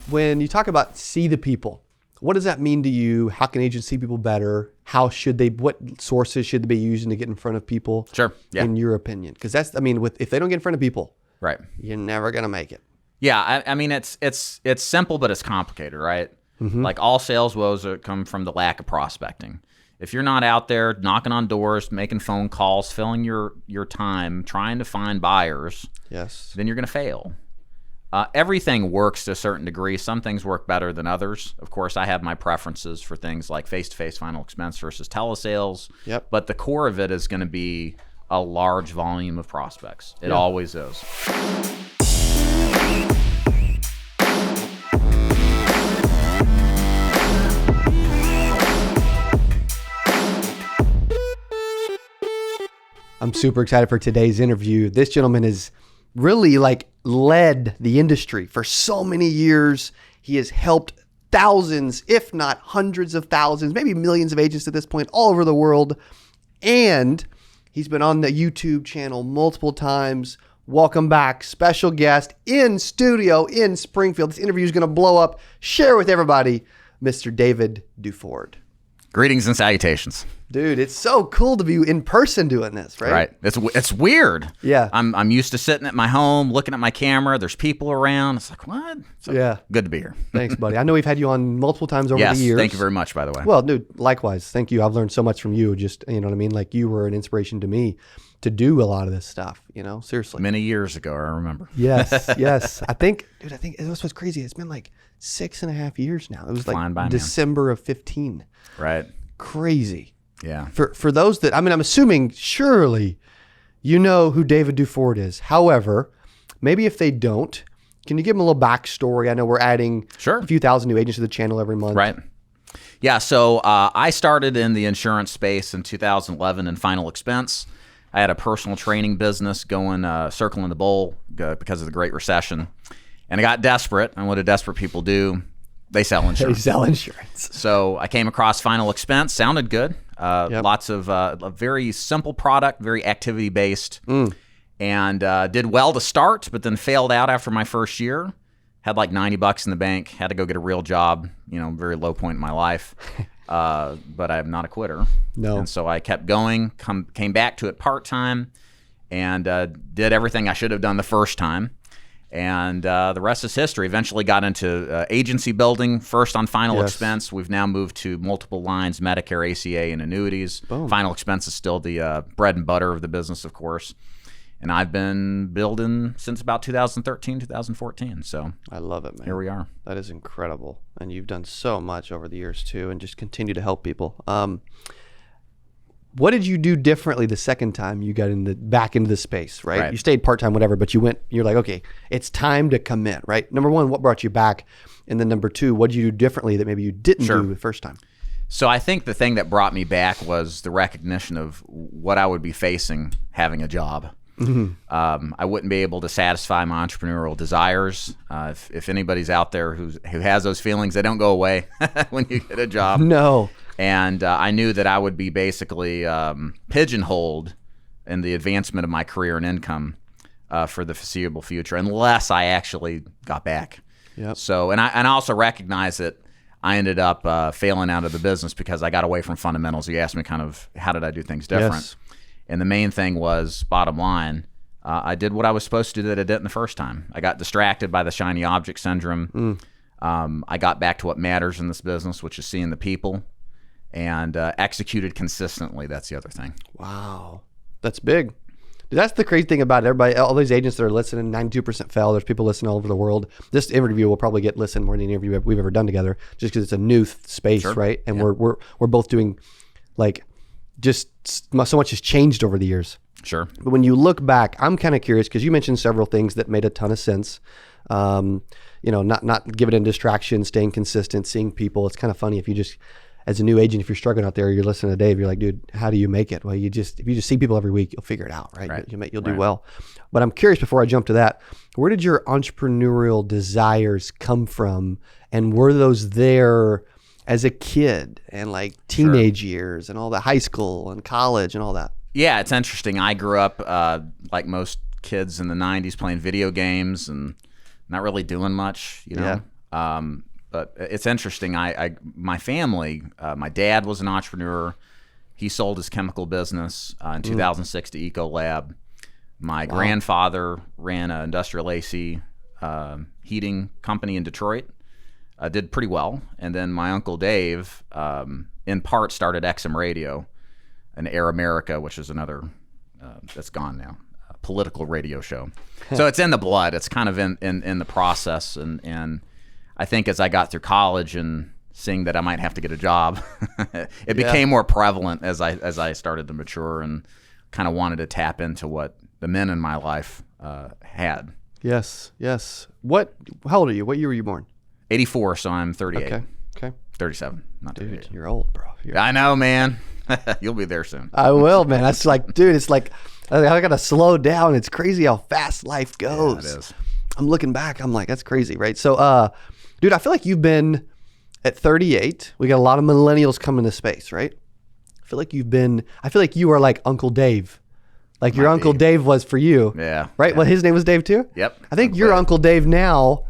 when you talk about see the people, what does that mean to you? How can agents see people better? How should they, what sources should they be using to get in front of people? Sure. Yeah. In your opinion? Because that's, I mean, if they don't get in front of people, right, you're never going to make it. Yeah. I mean, it's simple, but it's complicated, right? Mm-hmm. Like all sales woes come from the lack of prospecting. If you're not out there knocking on doors, making phone calls, filling your time, trying to find buyers, yes, then you're going to fail. Everything works to a certain degree. Some things work better than others. Of course, I have my preferences for things like face-to-face final expense versus telesales. Yep. But the core of it is going to be a large volume of prospects. It always is. I'm super excited for today's interview. This gentleman has really led the industry for so many years. He has helped thousands, if not hundreds of thousands, maybe millions of agents at this point all over the world. And he's been on the YouTube channel multiple times. Welcome back. Special guest in studio in Springfield. This interview is going to blow up. Share with everybody, Mr. David Duford. Greetings and salutations. Dude, it's so cool to be in person doing this, right? Right. It's weird. Yeah. I'm used to sitting at my home, looking at my camera. There's people around. It's like, what? So yeah. Good to be here. Thanks, buddy. I know we've had you on multiple times over the years. Yes, thank you very much, by the way. Well, dude, likewise. Thank you. I've learned so much from you. Just, you know what I mean? Like, you were an inspiration to me to do a lot of this stuff, seriously. Many years ago, I remember. Yes, yes. I think that's what's crazy. It's been like 6.5 years now. It was Flying by, December of 15. Right. Crazy. Yeah. For those that, I'm assuming surely you know who David Duford is. However, maybe if they don't, can you give them a little backstory? I know we're adding a few thousand new agents to the channel every month. Right. Yeah. So I started in the insurance space in 2011 in final expense. I had a personal training business going, circling the bowl because of the Great Recession. And I got desperate. And what do desperate people do? They sell insurance. They sell insurance. So I came across final expense. Sounded good. Lots of a very simple product, very activity-based. And did well to start, but then failed out after my first year. Had like $90 in the bank. Had to go get a real job, very low point in my life. But I'm not a quitter. No. And so I kept going, came back to it part-time, and did everything I should have done the first time. And the rest is history. Eventually got into agency building, first on final expense. We've now moved to multiple lines, Medicare, ACA, and annuities. Boom. Final expense is still the bread and butter of the business, of course. And I've been building since about 2013, 2014. So I love it, man. Here we are. That is incredible. And you've done so much over the years, too, and just continue to help people. What did you do differently the second time you got back into the space, right? You stayed part-time, whatever, but you're like, okay, it's time to commit, right? Number one, what brought you back? And then number two, what did you do differently that maybe you didn't do the first time? So I think the thing that brought me back was the recognition of what I would be facing having a job. Mm-hmm. I wouldn't be able to satisfy my entrepreneurial desires. If anybody's out there who has those feelings, they don't go away when you get a job. No. And I knew that I would be basically pigeonholed in the advancement of my career and income for the foreseeable future, unless I actually got back. Yep. So, and I also recognize that I ended up failing out of the business because I got away from fundamentals. You asked me kind of how did I do things different. Yes. And the main thing was, bottom line, I did what I was supposed to do that I didn't the first time. I got distracted by the shiny object syndrome. I got back to what matters in this business, which is seeing the people. And executed consistently. That's the other thing. Wow. That's big. Dude, that's the crazy thing about everybody. All these agents that are listening, 92% fail. There's people listening all over the world. This interview will probably get listened more than any interview we've ever done together, just because it's a new space, right? And we're both doing just so much has changed over the years. Sure. But when you look back, I'm kind of curious because you mentioned several things that made a ton of sense. Not giving in distraction, staying consistent, seeing people. It's kind of funny if you just, as a new agent, if you're struggling out there, you're listening to Dave, you're like, dude, how do you make it? Well, if you just see people every week, you'll figure it out, right? You'll do well. But I'm curious, before I jump to that, where did your entrepreneurial desires come from? And were those there as a kid and teenage years and all that, high school and college and all that? Yeah, it's interesting. I grew up like most kids in the 90s playing video games and not really doing much, But it's interesting. My family, my dad was an entrepreneur. He sold his chemical business in 2006 to Ecolab. My grandfather ran an industrial AC heating company in Detroit. Did pretty well. And then my uncle Dave, in part, started XM Radio and Air America, which is another, that's gone now, political radio show. So it's in the blood. It's kind of in the process. And I think as I got through college and seeing that I might have to get a job, it became more prevalent as I started to mature and kind of wanted to tap into what the men in my life had. Yes. How old are you? What year were you born? 84, so I'm 38. Okay. 37, not 38. Dude, you're old, bro. I know, man. You'll be there soon. I will, man. That's like, dude, it's like, I got to slow down. It's crazy how fast life goes. Yeah, it is. I'm looking back. I'm like, that's crazy, right? So, dude, I feel like you've been at 38. We got a lot of millennials coming to space, right? I feel like you are like Uncle Dave. Like your Uncle Dave was for you. Yeah. Right? Yeah. Well, his name was Dave too? Yep. I think you're Uncle Dave now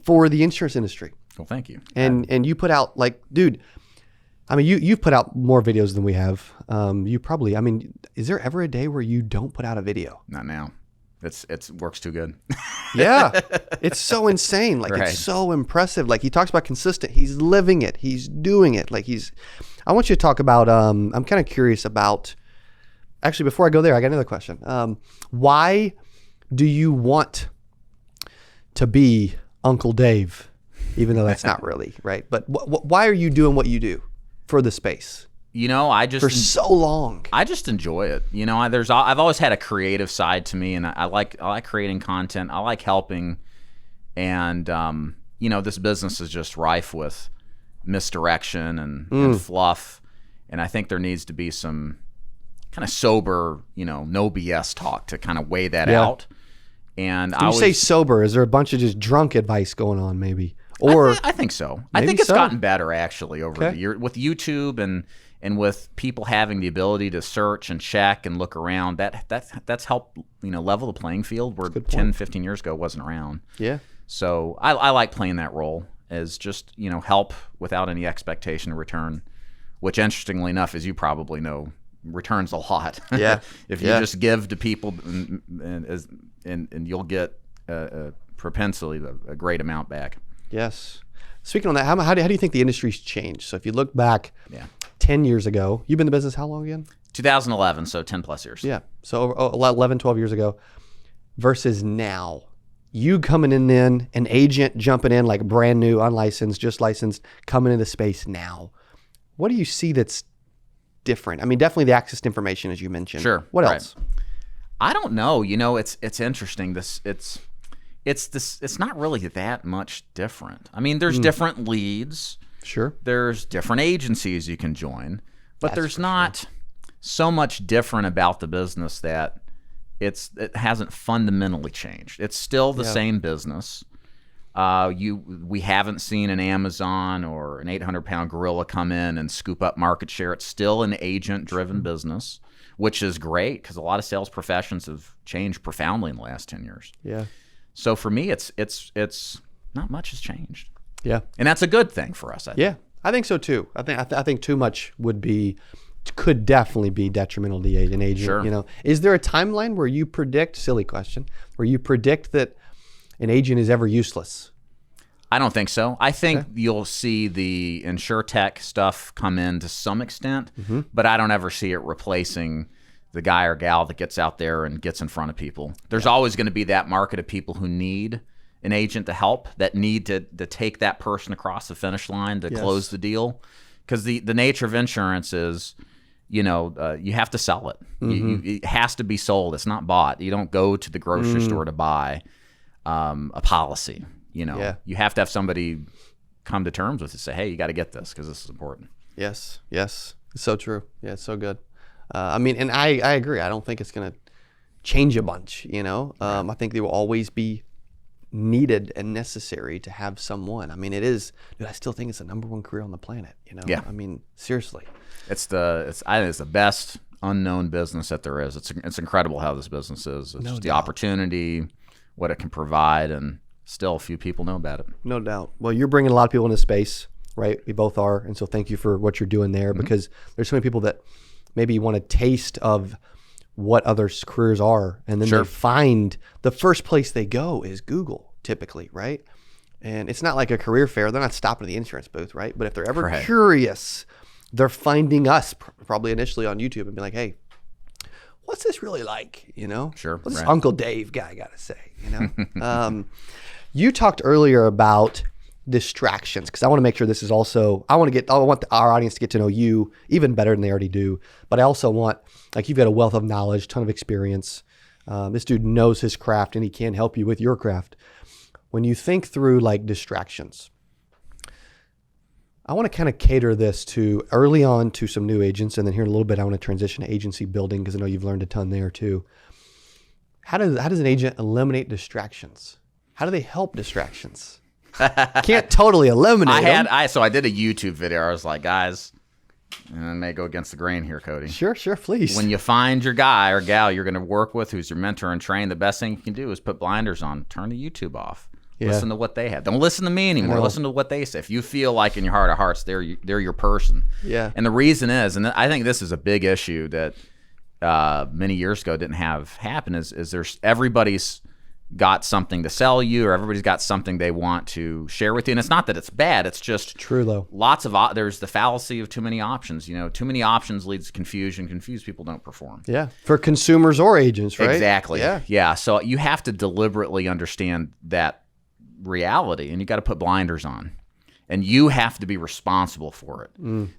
for the insurance industry. Well, thank you. And you put out like, dude, I mean, you've put out more videos than we have. You probably, I mean, is there ever a day where you don't put out a video? Not now. It works too good. Yeah. It's so insane. Like, Right. It's so impressive. Like, he talks about consistent. He's living it. He's doing it. Like, I want you to talk about, I'm kind of curious about, actually, before I go there, I got another question. Why do you want to be Uncle Dave, even though that's not really, right? But why are you doing what you do for the space? You know, For so long. I just enjoy it. You know, I've always had a creative side to me, and I like creating content. I like helping, and you know, this business is just rife with misdirection and fluff, and I think there needs to be some kind of sober, you know, no BS talk to kind of weigh that out. And When you say sober, is there a bunch of just drunk advice going on, maybe? Or I think so. I think it's gotten better actually over the year with YouTube and with people having the ability to search and check and look around. That's helped, you know, level the playing field where 10, 15 years ago wasn't around. Yeah. So I like playing that role as just, you know, help without any expectation of return, which interestingly enough, as you probably know, returns a lot. Yeah. If you just give to people and you'll get propensely a great amount back. Yes. Speaking on that, how do you think the industry's changed? So if you look back 10 years ago, you've been in the business how long again? 2011, so 10 plus years. Yeah. So 11, 12 years ago versus now. You coming in then, an agent jumping in like brand new, unlicensed, just licensed, coming into space now. What do you see that's different? I mean, definitely the access to information, as you mentioned. Sure. What else? I don't know. You know, it's interesting. It's not really that much different. I mean, there's different leads. Sure. There's different agencies you can join, but there's not so much different about the business that it hasn't fundamentally changed. It's still the same business. We haven't seen an Amazon or an 800-pound gorilla come in and scoop up market share. It's still an agent-driven business, which is great because a lot of sales professions have changed profoundly in the last 10 years. Yeah. So for me, it's not much has changed. Yeah. And that's a good thing for us, I think. Yeah, I think so too. I think too much could definitely be detrimental to an agent. Sure. You know, is there a timeline where you predict, silly question, where you predict that an agent is ever useless? I don't think so. I think you'll see the InsurTech stuff come in to some extent, but I don't ever see it replacing the guy or gal that gets out there and gets in front of people. There's always going to be that market of people who need an agent to help, that need to take that person across the finish line to close the deal. Because the nature of insurance is, you know, you have to sell it. It has to be sold. It's not bought. You don't go to the grocery store to buy a policy. You know, you have to have somebody come to terms with it and say, hey, you got to get this because this is important. Yes. It's so true. Yeah, it's so good. I mean, and I agree. I don't think it's going to change a bunch, you know. I think they will always be needed and necessary to have someone. I mean, it is, dude, I still think it's the number one career on the planet, you know. Yeah. I mean, seriously. I think it's the best unknown business that there is. It's incredible how this business is. It's just the opportunity, what it can provide, and still a few people know about it. No doubt. Well, you're bringing a lot of people into space, right? We both are. And so thank you for what you're doing there, because there's so many people that maybe want a taste of what others' careers are. And then they find the first place they go is Google typically, right? And it's not like a career fair. They're not stopping at the insurance booth, right? But if they're ever curious, they're finding us probably initially on YouTube and be like, hey, what's this really like? You know? Sure. What's this Uncle Dave guy got to say? You know? You talked earlier about distractions, because I want to make sure this is also, I want our audience to get to know you even better than they already do. But I also want, like, you've got a wealth of knowledge, ton of experience. This dude knows his craft and he can help you with your craft. When you think through like distractions, I want to kind of cater this to early on to some new agents. And then here in a little bit, I want to transition to agency building, because I know you've learned a ton there too. How does an agent eliminate distractions? How do they help distractions? Can't totally eliminate them. I did a YouTube video. I was like, guys, and I may go against the grain here, Cody. Sure, please. When you find your guy or gal you're going to work with who's your mentor and train, the best thing you can do is put blinders on, turn the YouTube off. Yeah. Listen to what they have. Don't listen to me anymore. Listen to what they say. If you feel like in your heart of hearts they're your person. Yeah. And the reason is, and I think this is a big issue that many years ago didn't have happen, is there's everybody's got something to sell you, or everybody's got something they want to share with you. And it's not that it's bad. It's just true, though. There's the fallacy of too many options. You know, too many options leads to confusion. Confused people don't perform. Yeah. For consumers or agents, right? Exactly. Yeah. So you have to deliberately understand that reality, and you got to put blinders on. And you have to be responsible for it.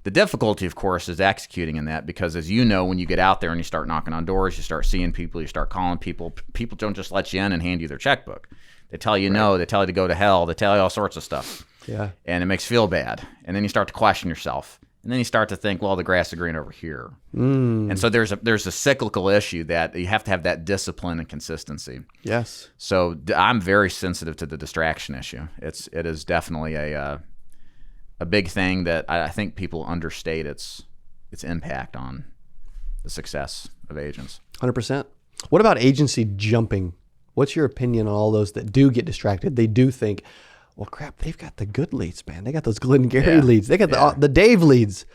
The difficulty, of course, is executing in that, because as you know, when you get out there and you start knocking on doors, you start seeing people, you start calling people, people don't just let you in and hand you their checkbook. They tell you no, they tell you to go to hell, they tell you all sorts of stuff. Yeah. And it makes you feel bad. And then you start to question yourself. And then you start to think, well, the grass is green over here. And so there's a cyclical issue that you have to have that discipline and consistency. Yes. So I'm very sensitive to the distraction issue. It is definitely a big thing that I think people understate its impact on the success of agents. 100%. What about agency jumping? What's your opinion on all those that do get distracted? They do think, well, crap, they've got the good leads, man. They got those Glenn Gary leads. They got the Dave leads.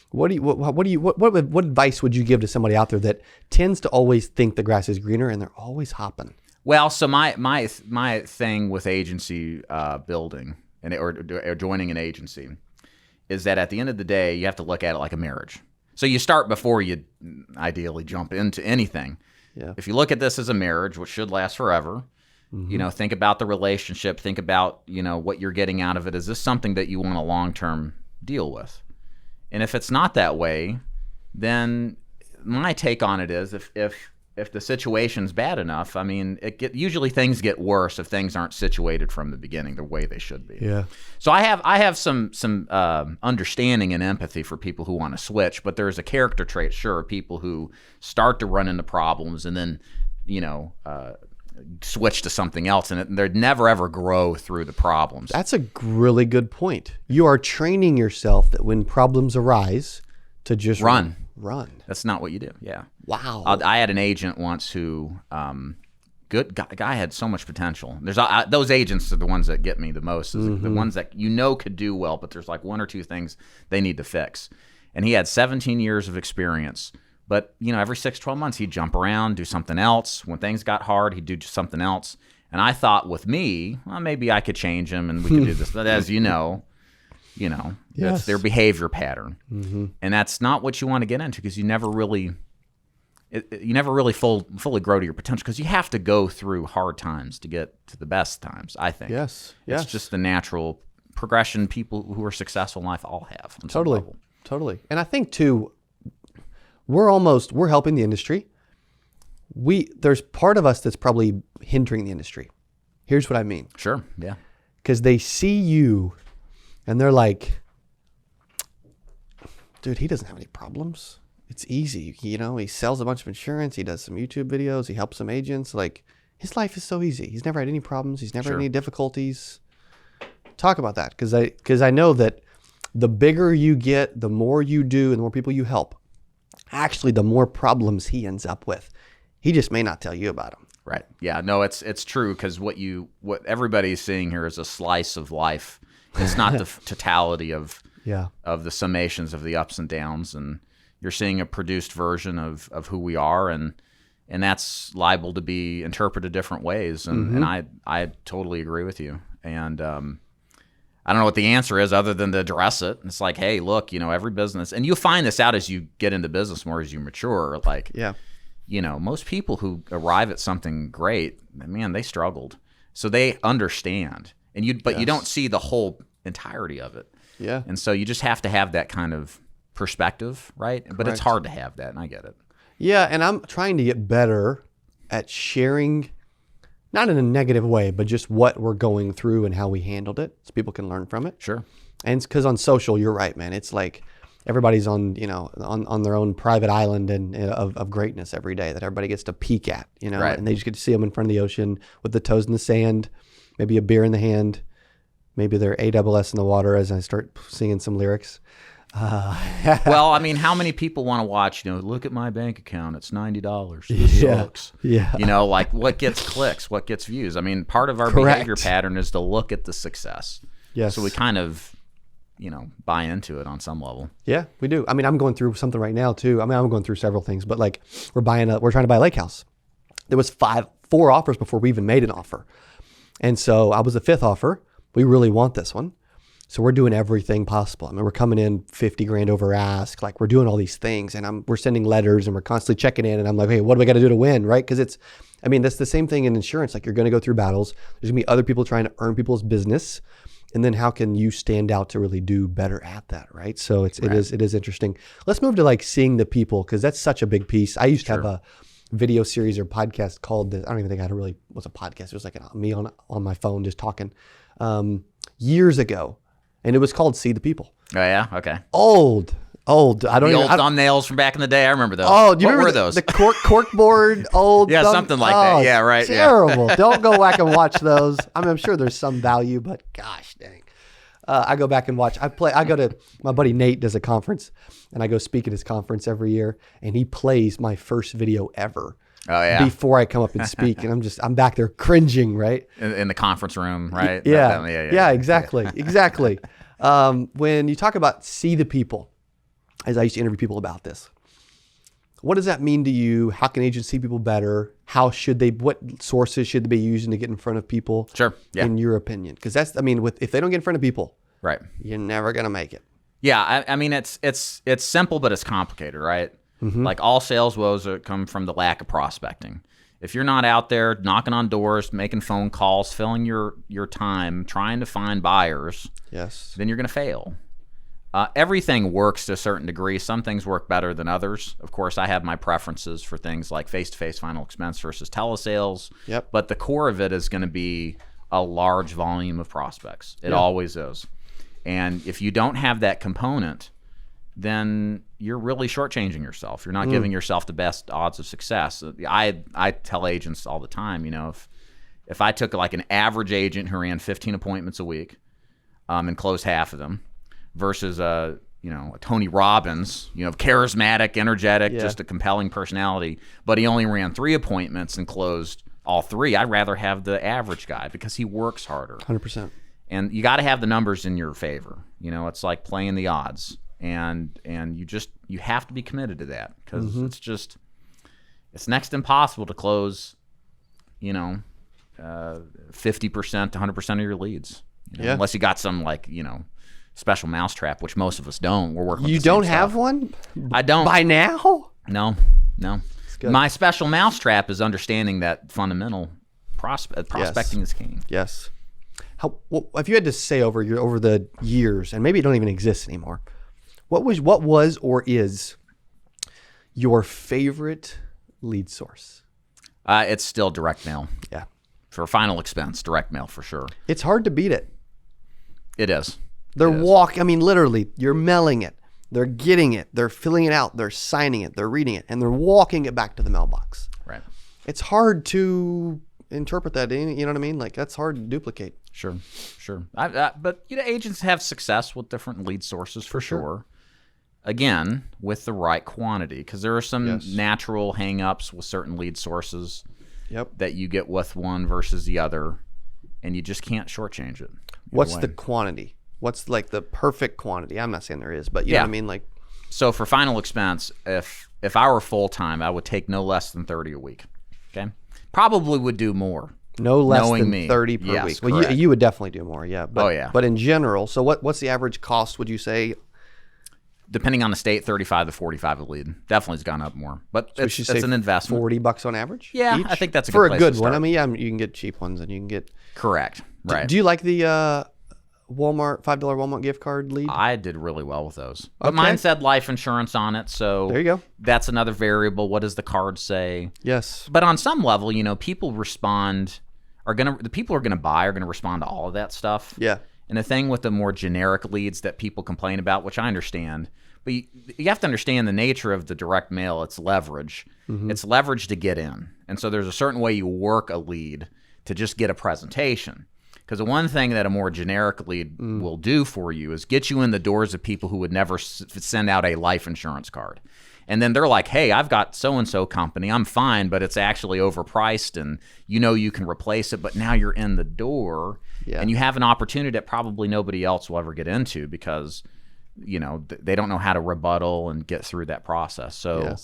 What advice would you give to somebody out there that tends to always think the grass is greener and they're always hopping? Well, so my thing with agency building or joining an agency is that at the end of the day, you have to look at it like a marriage. So you start before you ideally jump into anything. Yeah. If you look at this as a marriage, which should last forever, you know, think about the relationship, think about, you know, what you're getting out of it. Is this something that you want a long-term deal with? And if it's not that way, then my take on it is if the situation's bad enough, I mean, usually things get worse if things aren't situated from the beginning the way they should be. Yeah. So I have some understanding and empathy for people who want to switch, but there's a character trait, sure, people who start to run into problems and then, you know, switch to something else, and they'd never ever grow through the problems. That's a really good point. You are training yourself that when problems arise to just run. That's not what you do. Yeah. Wow. I had an agent once who, good guy, had so much potential. There's those agents are the ones that get me the most. The ones that you know could do well, but there's like one or two things they need to fix. And he had 17 years of experience. But, you know, every 6-12 months, he'd jump around, do something else. When things got hard, he'd do something else. And I thought with me, well, maybe I could change him and we could do this. But as you know, that's their behavior pattern. And that's not what you want to get into, because you never really fully grow to your potential, because you have to go through hard times to get to the best times, I think. Yes. It's just the natural progression people who are successful in life all have. Totally. And I think, too, we're helping the industry. There's part of us that's probably hindering the industry. Here's what I mean. Sure, yeah. Because they see you and they're like, dude, he doesn't have any problems. It's easy. You know, he sells a bunch of insurance. He does some YouTube videos. He helps some agents. Like, his life is so easy. He's never had any problems. He's never had any difficulties. Talk about that. Because I know that the bigger you get, the more you do, and the more people you help, actually, the more problems he ends up with. He just may not tell you about them. Right. Yeah. No, it's true, because what everybody's seeing here is a slice of life. It's not the totality of the summations of the ups and downs, and you're seeing a produced version of who we are, and that's liable to be interpreted different ways. And I totally agree with you. And I don't know what the answer is other than to address it. It's like, hey, look, every business, and you'll find this out as you get into business more, as you mature. Like, most people who arrive at something great, man, they struggled, so they understand, and you don't see the whole entirety of it. Yeah, and so you just have to have that kind of perspective, right? Correct. But it's hard to have that, and I get it. Yeah, and I'm trying to get better at sharing, not in a negative way, but just what we're going through and how we handled it, so people can learn from it. Sure. And it's because on social, you're right, man. It's like everybody's on their own private island and of greatness every day that everybody gets to peek at, right. And they just get to see them in front of the ocean with the toes in the sand, maybe a beer in the hand, maybe their ASS in the water as I start singing some lyrics. Well, I mean, how many people want to watch, look at my bank account, it's $90. This sucks. Yeah. Like what gets clicks, what gets views. I mean, part of our Correct. behavior pattern is to look at the success. Yes. So we kind of, buy into it on some level. Yeah, we do. I mean, I'm going through something right now too. I mean, I'm going through several things, but like we're trying to buy a lake house. There was 4 offers before we even made an offer. And so I was the 5th offer. We really want this one. So we're doing everything possible. I mean, we're coming in 50 grand over ask. Like we're doing all these things, and we're sending letters, and we're constantly checking in. And I'm like, hey, what do we got to do to win, right? Because that's the same thing in insurance. Like you're going to go through battles. There's going to be other people trying to earn people's business, and then how can you stand out to really do better at that, right? So it is interesting. Let's move to like seeing the people, because that's such a big piece. I used to have a video series or podcast called I don't even think I had was a podcast. It was like me on my phone just talking years ago. And it was called See the People. Oh, yeah? Okay. Old. Old thumbnails from back in the day. I remember those. Oh, do you what remember were those? The corkboard old. Yeah, something like that. Yeah, right. Terrible. Yeah. Don't go back and watch those. I mean, I'm sure there's some value, but gosh dang. I go back and watch. I go to, my buddy Nate does a conference, and I go speak at his conference every year, and he plays my first video ever. Oh, yeah. Before I come up and speak, and I'm back there cringing, right? In the conference room, right? Yeah, exactly. Exactly. When you talk about see the people, as I used to interview people about this, what does that mean to you? How can agents see people better? What sources should they be using to get in front of people? Sure. Yeah. In your opinion? Because if they don't get in front of people, right, you're never going to make it. Yeah. I mean, it's simple, but it's complicated, right? Mm-hmm. Like all sales woes come from the lack of prospecting. If you're not out there knocking on doors, making phone calls, filling your time, trying to find buyers, yes, then you're going to fail. Everything works to a certain degree. Some things work better than others. Of course, I have my preferences for things like face-to-face final expense versus telesales. Yep. But the core of it is going to be a large volume of prospects. It always is. And if you don't have that component, then you're really shortchanging yourself. You're not giving yourself the best odds of success. I tell agents all the time, if I took like an average agent who ran 15 appointments a week and closed half of them versus a Tony Robbins, charismatic, energetic, just a compelling personality, but he only ran 3 appointments and closed all 3, I'd rather have the average guy because he works harder. 100%. And you got to have the numbers in your favor. It's like playing the odds. And you have to be committed to that because it's next to impossible to close, 50% to 100% of your leads. Unless you got some special mousetrap, which most of us don't. We're working. You don't have one? I don't. By now? No. My special mousetrap is understanding that fundamental prospecting is king. Yes. If you had to say over the years, and maybe it don't even exist anymore, what was or is your favorite lead source? It's still direct mail. Yeah. For final expense, direct mail for sure. It's hard to beat it. It is. Literally, you're mailing it. They're getting it. They're filling it out. They're signing it. They're reading it. And they're walking it back to the mailbox. Right. It's hard to interpret that. You know what I mean? Like, that's hard to duplicate. Sure. But agents have success with different lead sources for sure. Again, with the right quantity, because there are some natural hang-ups with certain lead sources. that you get with one versus the other, and you just can't shortchange it. What's the quantity? What's like the perfect quantity? I'm not saying there is, but you know what I mean? Like, so for final expense, if I were full-time, I would take no less than 30 a week. Okay. Probably would do more. No less than 30 per week. Well, you would definitely do more, yeah. But, But in general, so what's the average cost, would you say? Depending on the state, 35 to 45 a lead. Definitely has gone up more. But So it's an investment. $40 on average? Yeah, each? I think that's a for good a place good to one. start. I mean, yeah, you can get cheap ones and you can get. Correct. Right. Do you like the Walmart $5 Walmart gift card lead? I did really well with those. But mine said life insurance on it, so there you go. That's another variable. What does the card say? Yes. But on some level, people the people are gonna buy are gonna respond to all of that stuff. Yeah. And the thing with the more generic leads that people complain about, which I understand, but you have to understand the nature of the direct mail. It's leverage. Mm-hmm. It's leverage to get in. And so there's a certain way you work a lead to just get a presentation. Because the one thing that a more generic lead will do for you is get you in the doors of people who would never send out a life insurance card. And then they're like, hey, I've got so-and-so company. I'm fine, but it's actually overpriced, and you can replace it, but now you're in the door, and you have an opportunity that probably nobody else will ever get into because, they don't know how to rebuttal and get through that process. So,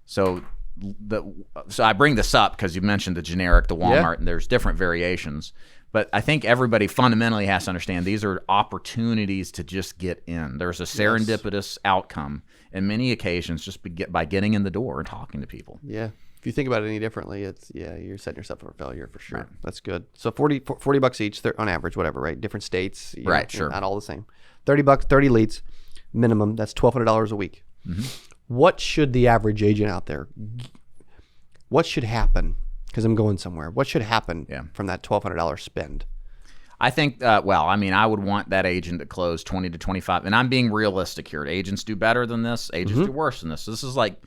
so I bring this up because you mentioned the generic, the Walmart, and there's different variations. But I think everybody fundamentally has to understand these are opportunities to just get in. There's a serendipitous outcome in many occasions just by getting in the door and talking to people. Yeah. If you think about it any differently, you're setting yourself up for failure for sure. Right. That's good. So $40 each on average, whatever, right? Different states. Right, sure. Not all the same. $30, 30 leads minimum. That's $1,200 a week. Mm-hmm. What should the average agent out there, what should happen? Because I'm going somewhere. What should happen from that $1,200 spend? I think, I would want that agent to close 20 to 25. And I'm being realistic here. Agents do better than this. Agents do worse than this. So this is like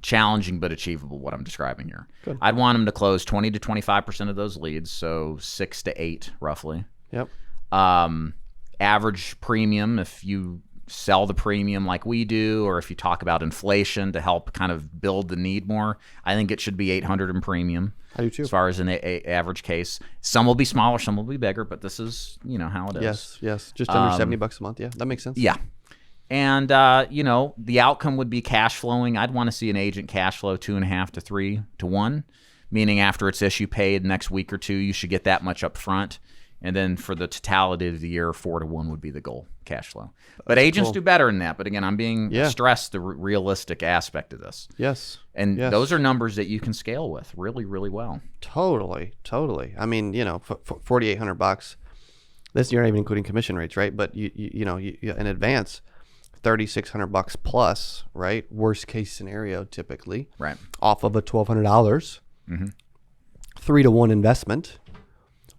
challenging but achievable, what I'm describing here. Good. I'd want them to close 20 to 25% of those leads, so 6 to 8 roughly. Yep. Average premium, if you sell the premium like we do, or if you talk about inflation to help kind of build the need more, I think it should be $800 in premium. I do too. As far as an average case, some will be smaller, some will be bigger, but this is how it is. Yes, just under $70 a month. Yeah, that makes sense. Yeah, and the outcome would be cash flowing. I'd want to see an agent cash flow 2.5 to 3 to 1, meaning after it's issue paid next week or two, you should get that much up front. And then for the totality of the year, 4 to 1 would be the goal, cash flow. But agents do better than that. But again, I'm being stressed the realistic aspect of this. Yes. And those are numbers that you can scale with really, really well. Totally. I mean, $4,800. This you're not even including commission rates, right? But you in advance, $3,600 plus, right? Worst case scenario, typically, right? Off of a $1,200, 3 to 1 investment.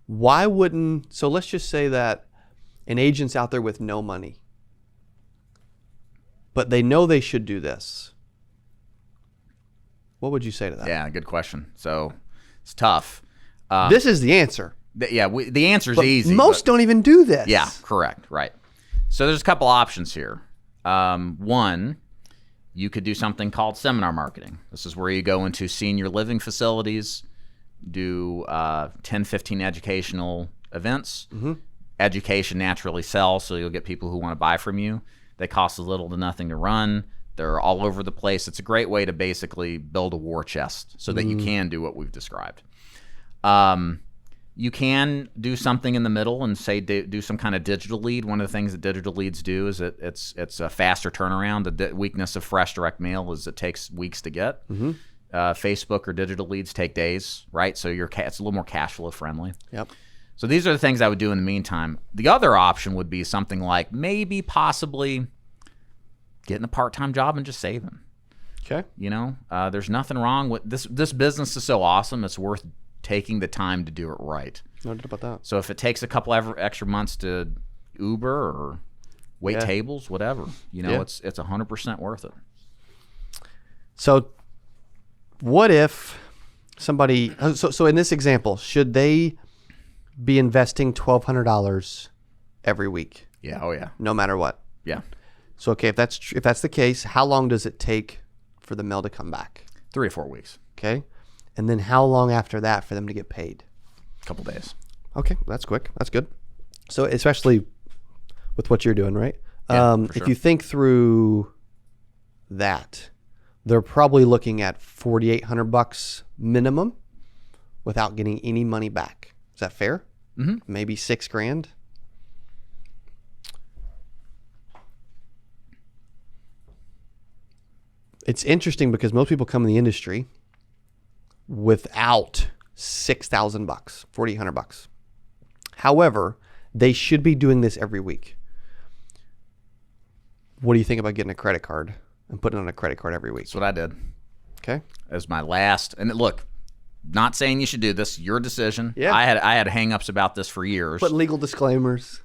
Why wouldn't, so let's just say that an agent's out there with no money, but they know they should do this. What would you say to that? Yeah, good question. So it's tough. This is the answer. The answer is easy. Most don't even do this. Yeah, correct. Right. So there's a couple options here. One, you could do something called seminar marketing. This is where you go into senior living facilities, do 10, 15 educational events. Education naturally sells, so you'll get people who want to buy from you. They cost as little to nothing to run. They're all over the place. It's a great way to basically build a war chest so that you can do what we've described. You can do something in the middle and say do some kind of digital lead. One of the things that digital leads do is it's a faster turnaround. The weakness of fresh direct mail is it takes weeks to get. Facebook or digital leads take days, right? So it's a little more cash flow friendly. Yep. So these are the things I would do in the meantime. The other option would be something like maybe possibly getting a part-time job and just saving. Okay. There's nothing wrong with this. This business is so awesome. It's worth taking the time to do it right. No doubt about that. So if it takes a couple extra months to Uber or wait tables, whatever, it's 100% worth it. So what if somebody, so in this example, should they be investing $1,200 every week? Yeah. Oh yeah. No matter what. Yeah. So okay, if that's the case, how long does it take for the mail to come back? 3 or 4 weeks. Okay. And then how long after that for them to get paid? A couple days. Okay, that's quick. That's good. So especially with what you're doing, right? Yeah, for if sure. you think through that, they're probably looking at $4,800 minimum without getting any money back. Is that fair? Mm-hmm. Maybe $6,000. It's interesting because most people come in the industry without $6,000, $4,800. However, they should be doing this every week. What do you think about getting a credit card and putting on a credit card every week? That's what I did. Okay. As my last, and look, not saying you should do this, your decision. Yeah. I had hang-ups about this for years. Put legal disclaimers.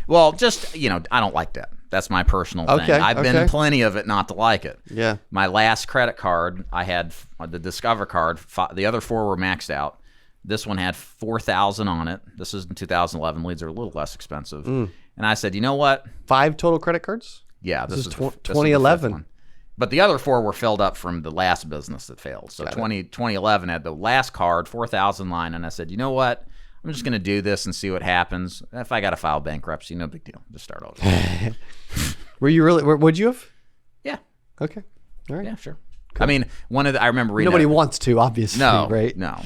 Well, just, I don't like debt. That's my personal thing. I've been in plenty of it not to like it. Yeah. My last credit card, I had the Discover card. The other 4 were maxed out. This one had $4,000 on it. This is in 2011. Leads are a little less expensive. And I said, you know what? 5 total credit cards? Yeah, This is this is the 2011. one. But the other 4 were filled up from the last business that failed. So 2011 had the last card, 4,000 line, and I said, you know what? I'm just going to do this and see what happens. If I got to file bankruptcy, no big deal. Just start over. Were you really? Would you have? Yeah. Okay. All right. Yeah, sure. I mean, I remember reading. Nobody wants to, obviously. No, right? No.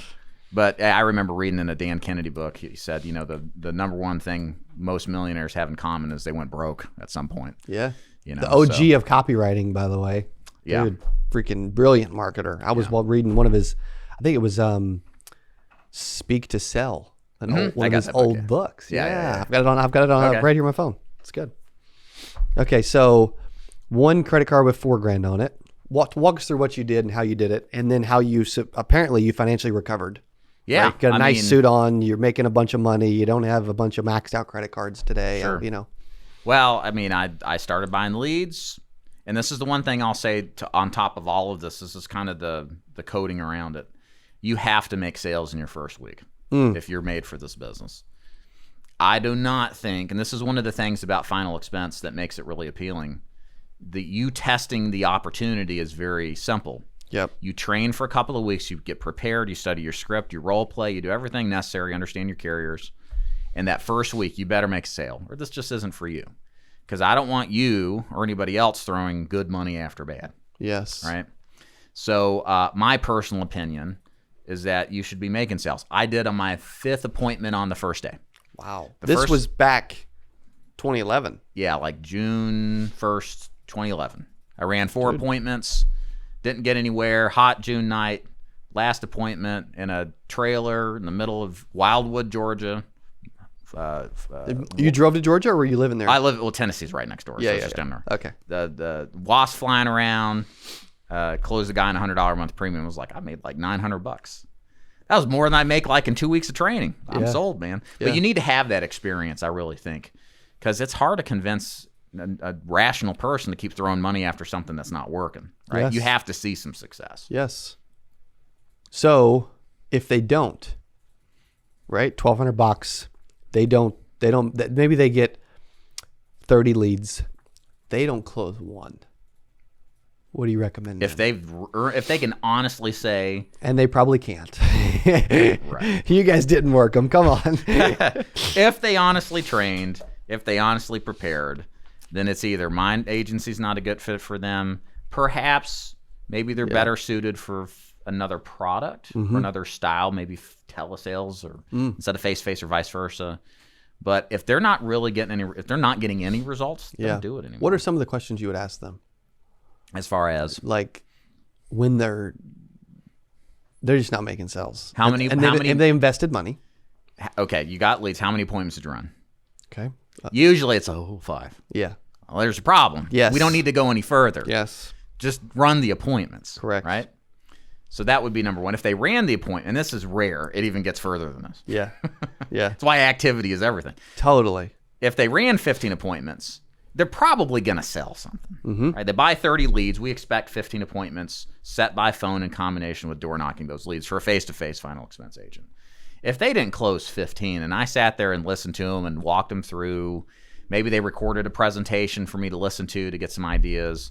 But I remember reading in a Dan Kennedy book, he said, the number one thing most millionaires have in common is they went broke at some point. Yeah. You know, The OG of copywriting, by the way. Yeah. Dude, freaking brilliant marketer. I was reading one of his, I think it was Speak to Sell, one of his old books. Yeah. I've got it on right here on my phone. It's good. Okay, so one credit card with $4,000 on it. Walk us through what you did and how you did it, and then how you apparently you financially recovered. Yeah. Right? Got a nice suit on. You're making a bunch of money. You don't have a bunch of maxed out credit cards today. Sure. Well, I mean, I started buying leads, and this is the one thing I'll say on top of all of this. This is kind of the coding around it. You have to make sales in your first week if you're made for this business. I do not think, and this is one of the things about final expense that makes it really appealing, that you testing the opportunity is very simple. Yep. You train for a couple of weeks, you get prepared, you study your script, you role play, you do everything necessary, understand your carriers. And that first week, you better make a sale, or this just isn't for you. Because I don't want you or anybody else throwing good money after bad. Yes. Right? So my personal opinion is that you should be making sales. I did on my 5th appointment on the first day. Wow. This was back 2011. Yeah, like June 1st, 2011. I ran 4 appointments, didn't get anywhere, hot June night, last appointment in a trailer in the middle of Wildwood, Georgia. You drove to Georgia, or were you living there? Tennessee's right next door. Yeah, so yeah, it's just down there. Okay. The wasp flying around, closed the guy on $100 a month premium. Was like, I made like $900. That was more than I make like in 2 weeks of training. I'm sold, man. But you need to have that experience, I really think, because it's hard to convince a rational person to keep throwing money after something that's not working. Right? Yes. You have to see some success. Yes. So if they don't, right, $1,200, they don't. Maybe they get 30 leads. They don't close one. What do you recommend? If they can honestly say, and they probably can't. Right. You guys didn't work them. Come on. If they honestly trained, if they honestly prepared, then it's either my agency's not a good fit for them. Perhaps maybe they're better suited for another product or another style, maybe telesales or instead of face-to-face or vice versa. But if they're not really getting if they're not getting any results, don't do it anymore. What are some of the questions you would ask them? As far as like when they're just not making sales. How many? And they invested money. Okay, you got leads. How many appointments did you run? Okay. Usually it's 5. Yeah. Well, there's a problem. Yes. We don't need to go any further. Yes. Just run the appointments. Correct. Right? So that would be number one. If they ran the appointment, and this is rare, it even gets further than this. Yeah. Yeah. That's why activity is everything. Totally. If they ran 15 appointments, they're probably going to sell something. Right? They buy 30 leads. We expect 15 appointments set by phone in combination with door knocking those leads for a face-to-face final expense agent. If they didn't close 15 and I sat there and listened to them and walked them through, maybe they recorded a presentation for me to listen to get some ideas.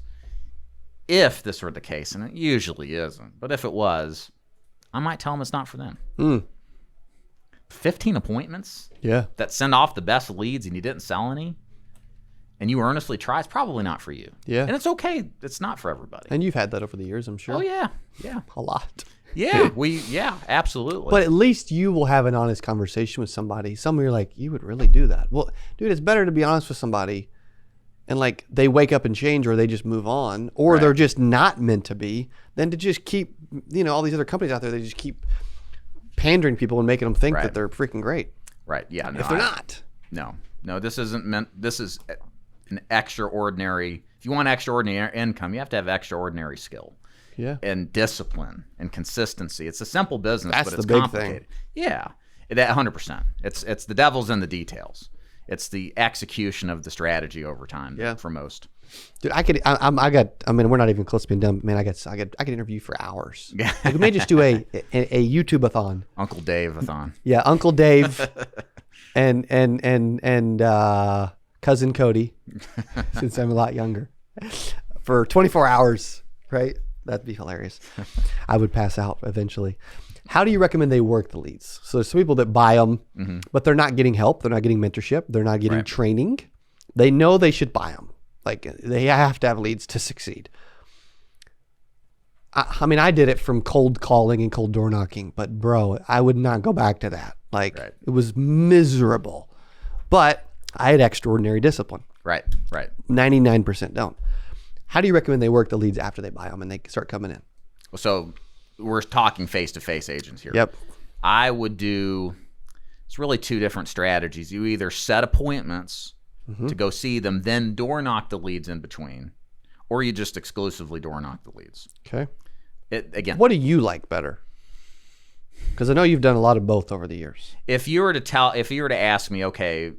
If this were the case, and it usually isn't, but if it was, I might tell them it's not for them. 15 appointments that send off the best leads and you didn't sell any, and you earnestly try, it's probably not for you. Yeah. And it's okay. It's not for everybody. And you've had that over the years, I'm sure. Oh, yeah. Yeah. A lot. Yeah, absolutely. But at least you will have an honest conversation with somebody. Some of you are like, you would really do that. Well, dude, it's better to be honest with somebody and like they wake up and change, or they just move on, or they're just not meant to be, than to just keep, all these other companies out there, they just keep pandering people and making them think that they're freaking great. Right. Yeah. No, if they're not. No, this isn't meant, this is an extraordinary, if you want extraordinary income, you have to have extraordinary skill. Yeah. And discipline and consistency. It's a simple business, That's but it's the big complicated. thing. Yeah. That 100%. It's the devil's in the details. It's the execution of the strategy over time for most. Dude, we're not even close to being done. Man, I could interview for hours. Yeah. Like, we may just do a YouTube-a-thon. Uncle Dave-a-thon. Yeah, Uncle Dave and cousin Cody, since I'm a lot younger, for 24 hours, right? That'd be hilarious. I would pass out eventually. How do you recommend they work the leads? So there's some people that buy them, but they're not getting help. They're not getting mentorship. They're not getting training. They know they should buy them. Like, they have to have leads to succeed. I mean, I did it from cold calling and cold door knocking, but bro, I would not go back to that. Like, it was miserable, but I had extraordinary discipline. Right. 99% don't. How do you recommend they work the leads after they buy them and they start coming in? So we're talking face-to-face agents here. Yep. I would do, it's really two different strategies. You either set appointments to go see them, then door knock the leads in between, or you just exclusively door knock the leads. Okay. Again, what do you like better? Because I know you've done a lot of both over the years. If you were to ask me, okay,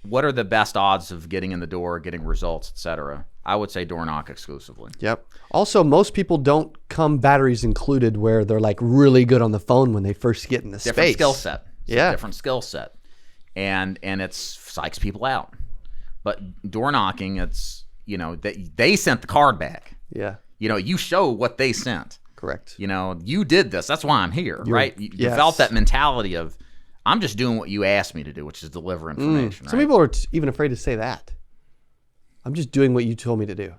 what are the best odds of getting in the door, getting results, etc., I would say door knock exclusively. Yep. Also, most people don't come batteries included where they're like really good on the phone when they first get in the Different space. skill set. Yeah. Different skill set. And it psychs people out. But door knocking, it's, they sent the card back. Yeah. You show what they sent. Correct. You did this. That's why I'm here, right? You develop that mentality of, I'm just doing what you asked me to do, which is deliver information. Some people are even afraid to say that. I'm just doing what you told me to do.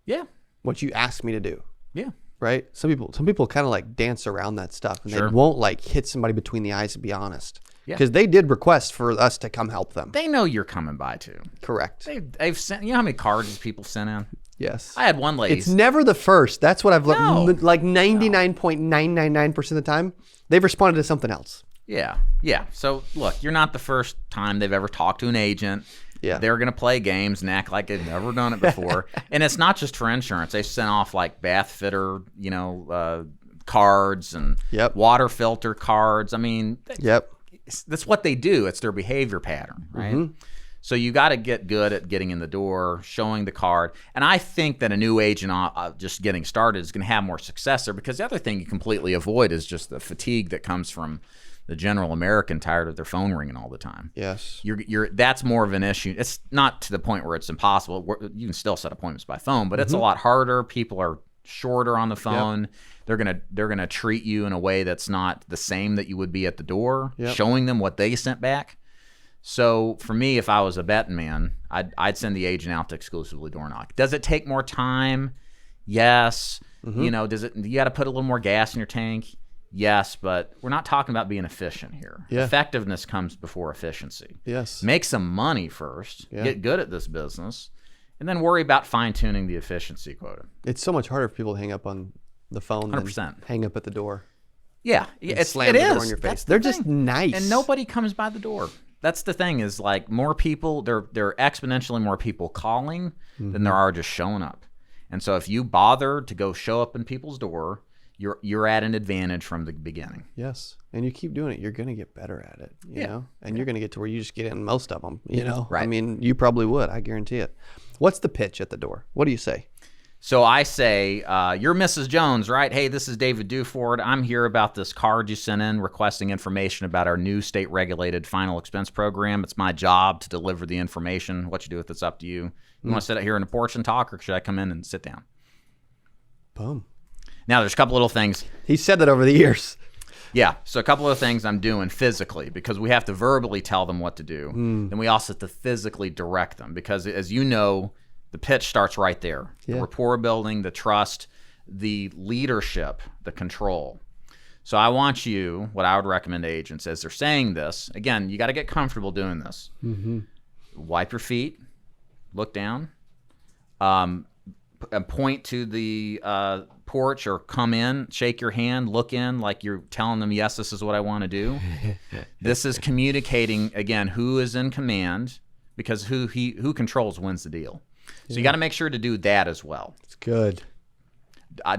Yeah. What you asked me to do. Yeah. Right? Some people kind of like dance around that stuff, and they won't like hit somebody between the eyes and be honest. Yeah. Because they did request for us to come help them. They know you're coming by too. Correct. They've sent, how many cards people sent in? Yes. I had one lady. It's never the first. That's what I've learned. No. Like 99.999% of the time, they've responded to something else. Yeah. So look, you're not the first time they've ever talked to an agent. Yeah. They're going to play games and act like they've never done it before. And it's not just for insurance. They sent off like bath fitter, cards and water filter cards. I mean, that's what they do. It's their behavior pattern, right? So you got to get good at getting in the door, showing the card. And I think that a new agent just getting started is going to have more success there, because the other thing you completely avoid is just the fatigue that comes from the general American tired of their phone ringing all the time. Yes. That's more of an issue. It's not to the point where it's impossible. You can still set appointments by phone, but it's a lot harder. People are shorter on the phone. They're gonna treat you in a way that's not the same that you would be at the door, showing them what they sent back. So for me, if I was a betting man, I'd send the agent out to exclusively door knock. Does it take more time? Yes. You got to put a little more gas in your tank? Yes, but we're not talking about being efficient here. Yeah. Effectiveness comes before efficiency. Yes. Make some money first, get good at this business, and then worry about fine-tuning the efficiency quota. It's so much harder for people to hang up on the phone 100%. than hang up at the door. Yeah. Slam the door on your face. They're just nice. And nobody comes by the door. That's the thing, is like more people, there are exponentially more people calling than there are just showing up. And so if you bother to go show up in people's door, you're at an advantage from the beginning. Yes. And you keep doing it, you're going to get better at it, you know? And you're going to get to where you just get in most of them, Right. I mean, you probably would, I guarantee it. What's the pitch at the door? What do you say? So I say, you're Mrs. Jones, right? Hey, this is David Duford. I'm here about this card you sent in requesting information about our new state-regulated final expense program. It's my job to deliver the information. What you do with it's up to you. You want to sit out here in the porch and talk, or should I come in and sit down? Boom. Now, there's a couple little things. He said that over the years. Yeah. So a couple of things I'm doing physically, because we have to verbally tell them what to do. Then we also have to physically direct them, because as you know, the pitch starts right there. Yeah. The rapport building, the trust, the leadership, the control. So I want you, what I would recommend to agents as they're saying this, again, you got to get comfortable doing this. Wipe your feet, look down, point to the porch or come in, shake your hand, look in like you're telling them, yes, this is what I want to do. This is communicating, again, who is in command, because who controls wins the deal. So you got to make sure to do that as well. It's good.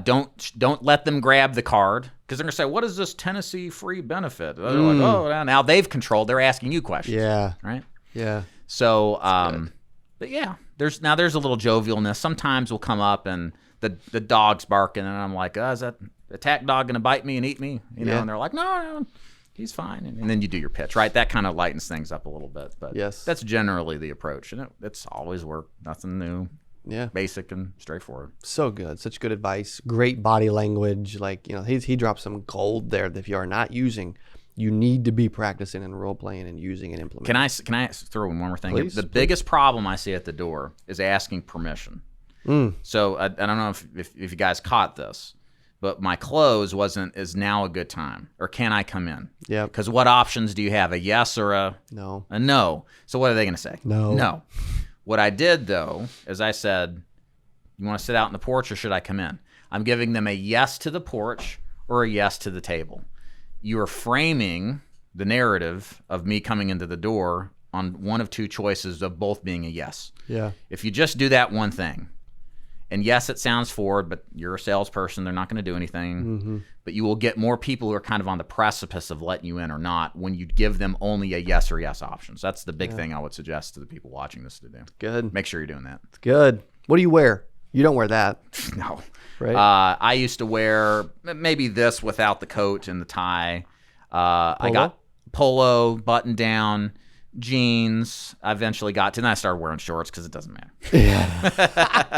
Don't let them grab the card, because they're going to say, what is this Tennessee free benefit? They're like, oh, now they've controlled. They're asking you questions. Yeah. Right? Yeah. So, but yeah, there's a little jovialness. Sometimes we'll come up and the dog's barking, and I'm like, is that attack dog going to bite me and eat me? You know, and they're like, no, he's fine. And then you do your pitch, right? That kind of lightens things up a little bit. But that's generally the approach, and it's always worked. Nothing new. Yeah, basic and straightforward. So good, such good advice. Great body language. Like, you know, he dropped some gold there that if you are not using, you need to be practicing and role playing and using and implementing. Can I throw in one more thing? Please, biggest problem I see at the door is asking permission. So I don't know if you guys caught this, but my close is now a good time, or can I come in? Yeah. Because what options do you have? A yes or a no? A no. So what are they going to say? No. What I did, though, is I said, you want to sit out in the porch or should I come in? I'm giving them a yes to the porch or a yes to the table. You are framing the narrative of me coming into the door on one of two choices of both being a yes. Yeah. If you just do that one thing, and yes, it sounds forward, but you're a salesperson, they're not going to do anything. But you will get more people who are kind of on the precipice of letting you in or not when you give them only a yes or yes options. That's the big thing I would suggest to the people watching this to do. Good. Make sure you're doing that. It's good. What do you wear? You don't wear that. No. Right. I used to wear maybe this without the coat and the tie. I got polo, button down, jeans. I eventually got to, and I started wearing shorts because it doesn't matter. Yeah.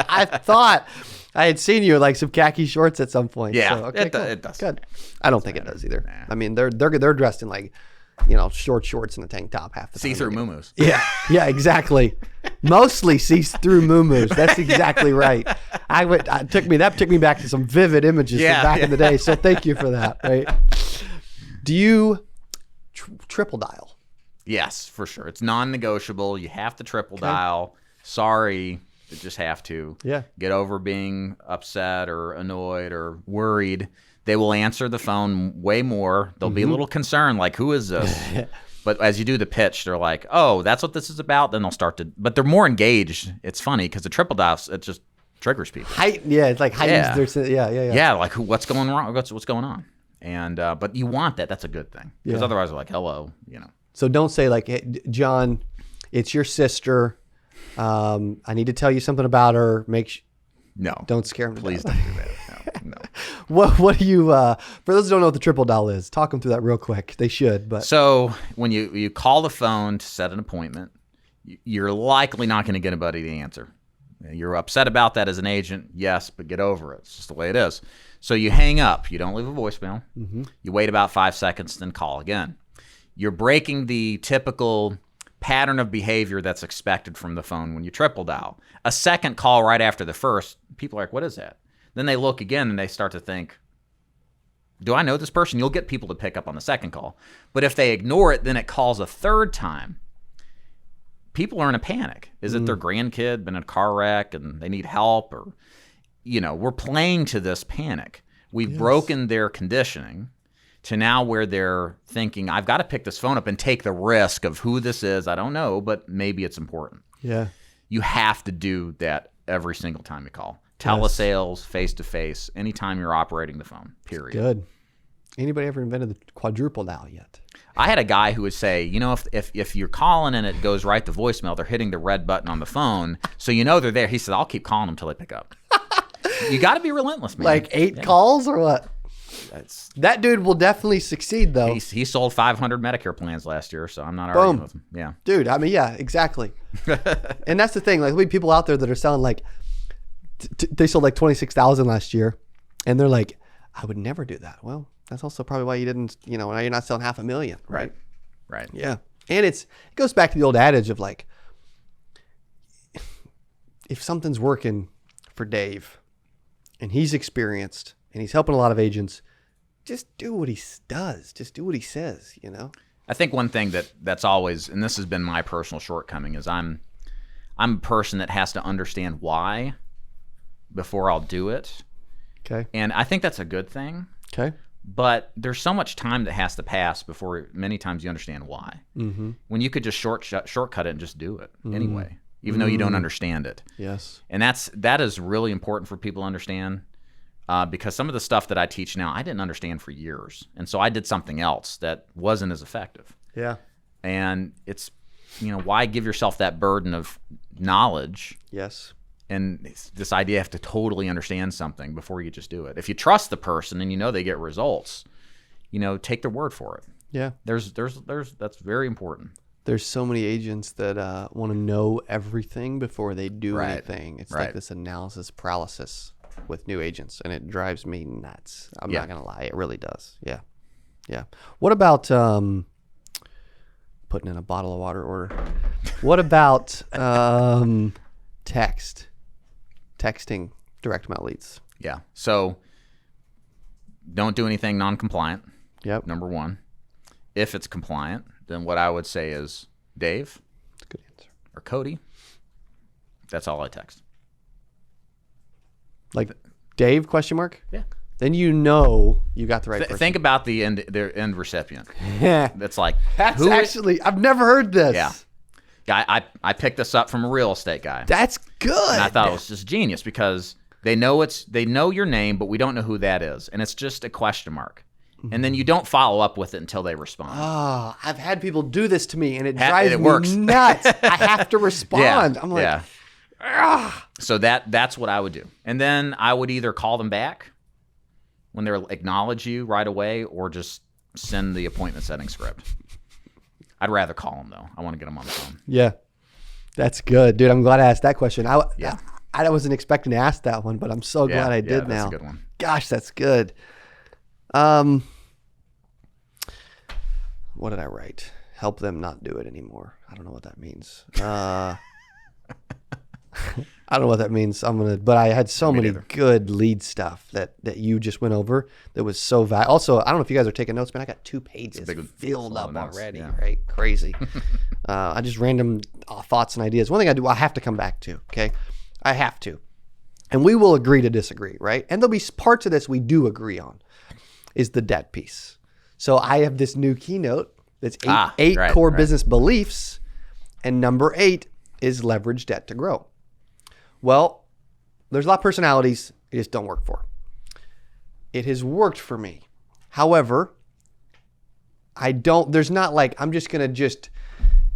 I thought I had seen you in like some khaki shorts at some point. Yeah, so, okay, it does. Good. I don't think it does either. Nah. I mean, they're dressed in like, you know, short shorts and a tank top half the time. See-through muumuus. Yeah, exactly. Mostly see-through muumuus. That's exactly right. That took me back to some vivid images from back in the day. So thank you for that. Right? Do you triple dial? Yes, for sure. It's non-negotiable. You have to triple dial. Sorry, you just have to. Yeah. Get over being upset or annoyed or worried. They will answer the phone way more. They'll be a little concerned, like, who is this? But as you do the pitch, they're like, oh, that's what this is about. Then they'll start to, but they're more engaged. It's funny because the triple dial, it just triggers people. It's like heightens their, Yeah, like what's going wrong? What's going on? And but you want that. That's a good thing. Because otherwise they're like, hello, you know. So don't say like, hey, John, it's your sister. I need to tell you something about her. No. Don't scare them. Please don't do that. No. What do you, for those who don't know what the triple dial is, talk them through that real quick. They should, but. So when you call the phone to set an appointment, you're likely not going to get anybody to answer. You're upset about that as an agent, yes, but get over it. It's just the way it is. So you hang up. You don't leave a voicemail. You wait about 5 seconds, then call again. You're breaking the typical pattern of behavior that's expected from the phone when you triple dial. A second call right after the first, people are like, what is that? Then they look again and they start to think, do I know this person? You'll get people to pick up on the second call. But if they ignore it, then it calls a third time. People are in a panic. Is it their grandkid been in a car wreck and they need help? Or, you know, we're playing to this panic. We've broken their conditioning to now where they're thinking, I've got to pick this phone up and take the risk of who this is. I don't know, but maybe it's important. Yeah. You have to do that every single time you call. Telesales, face-to-face, anytime you're operating the phone, period. Good. Anybody ever invented the quadruple dial yet? I had a guy who would say, you know, if you're calling and it goes right to voicemail, they're hitting the red button on the phone, so you know they're there. He said, I'll keep calling them until they pick up. You got to be relentless, man. Like 8 calls or what? That dude will definitely succeed, though. He sold 500 Medicare plans last year, so I'm not arguing with him. Yeah. Dude, I mean, yeah, exactly. And that's the thing. Like, we have people out there that are selling like, they sold like 26,000 last year. And they're like, I would never do that. Well, that's also probably why you didn't, now you're not selling $500,000, right? Right. Yeah. And it goes back to the old adage of like, if something's working for Dave and he's experienced and he's helping a lot of agents, just do what he does. Just do what he says, I think one thing that's always, and this has been my personal shortcoming, is I'm a person that has to understand why before I'll do it. Okay. And I think that's a good thing. Okay. But there's so much time that has to pass before many times you understand why. Mm-hmm. When you could just shortcut it and just do it anyway, even though you don't understand it. Yes. And that is really important for people to understand, because some of the stuff that I teach now, I didn't understand for years. And so I did something else that wasn't as effective. Yeah. And it's, why give yourself that burden of knowledge? Yes. And this idea you have to totally understand something before you just do it. If you trust the person and they get results, take their word for it. Yeah. There's that's very important. There's so many agents that want to know everything before they do anything. It's like this analysis paralysis with new agents, and it drives me nuts. I'm not going to lie. It really does. Yeah. Yeah. What about putting in a bottle of water order? What about texting direct mail leads? Yeah. So don't do anything non-compliant. Yep. Number one. If it's compliant, then what I would say is, Dave. That's a good answer. Or Cody. That's all I text. Like Dave, question mark? Yeah. Then you got the right person. Think about their end recipient. Yeah. That's like, I've never heard this. Yeah. I picked this up from a real estate guy. That's good. And I thought it was just genius because they know your name, but we don't know who that is. And it's just a question mark. And then you don't follow up with it until they respond. Oh, I've had people do this to me, and it drives me nuts. I have to respond. I'm like, So that's what I would do. And then I would either call them back when they acknowledge you right away, or just send the appointment setting script. I'd rather call them, though. I want to get them on the phone. Yeah. That's good, dude. I'm glad I asked that question. I wasn't expecting to ask that one, but I'm so glad I did now. That's a good one. Gosh, that's good. What did I write? Help them not do it anymore. I don't know what that means. I don't know what that means. But I had so many good lead stuff that you just went over that was so valuable. Also, I don't know if you guys are taking notes, man. I got 2 pages filled up already, right? Crazy. I just random thoughts and ideas. One thing I have to come back to, okay? I have to. And we will agree to disagree, right? And there'll be parts of this we do agree on, is the debt piece. So I have this new keynote that's eight core business beliefs, and number 8 is leverage debt to grow. Well, there's a lot of personalities it just don't work for. It has worked for me. However, there's not like I'm just going to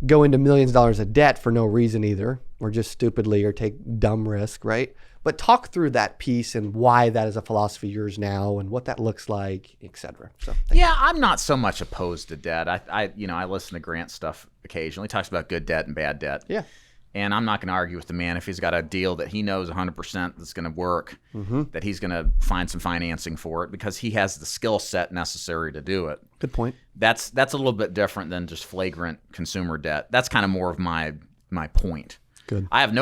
go into millions of dollars of debt for no reason either, or just stupidly, or take dumb risk, right? But talk through that piece and why that is a philosophy of yours now and what that looks like, et cetera. So, I'm not so much opposed to debt. I listen to Grant's stuff occasionally. He talks about good debt and bad debt. Yeah. And I'm not going to argue with the man if he's got a deal that he knows 100% that's going to work, that he's going to find some financing for it because he has the skill set necessary to do it. Good point. That's a little bit different than just flagrant consumer debt. That's kind of more of my point. Good. I have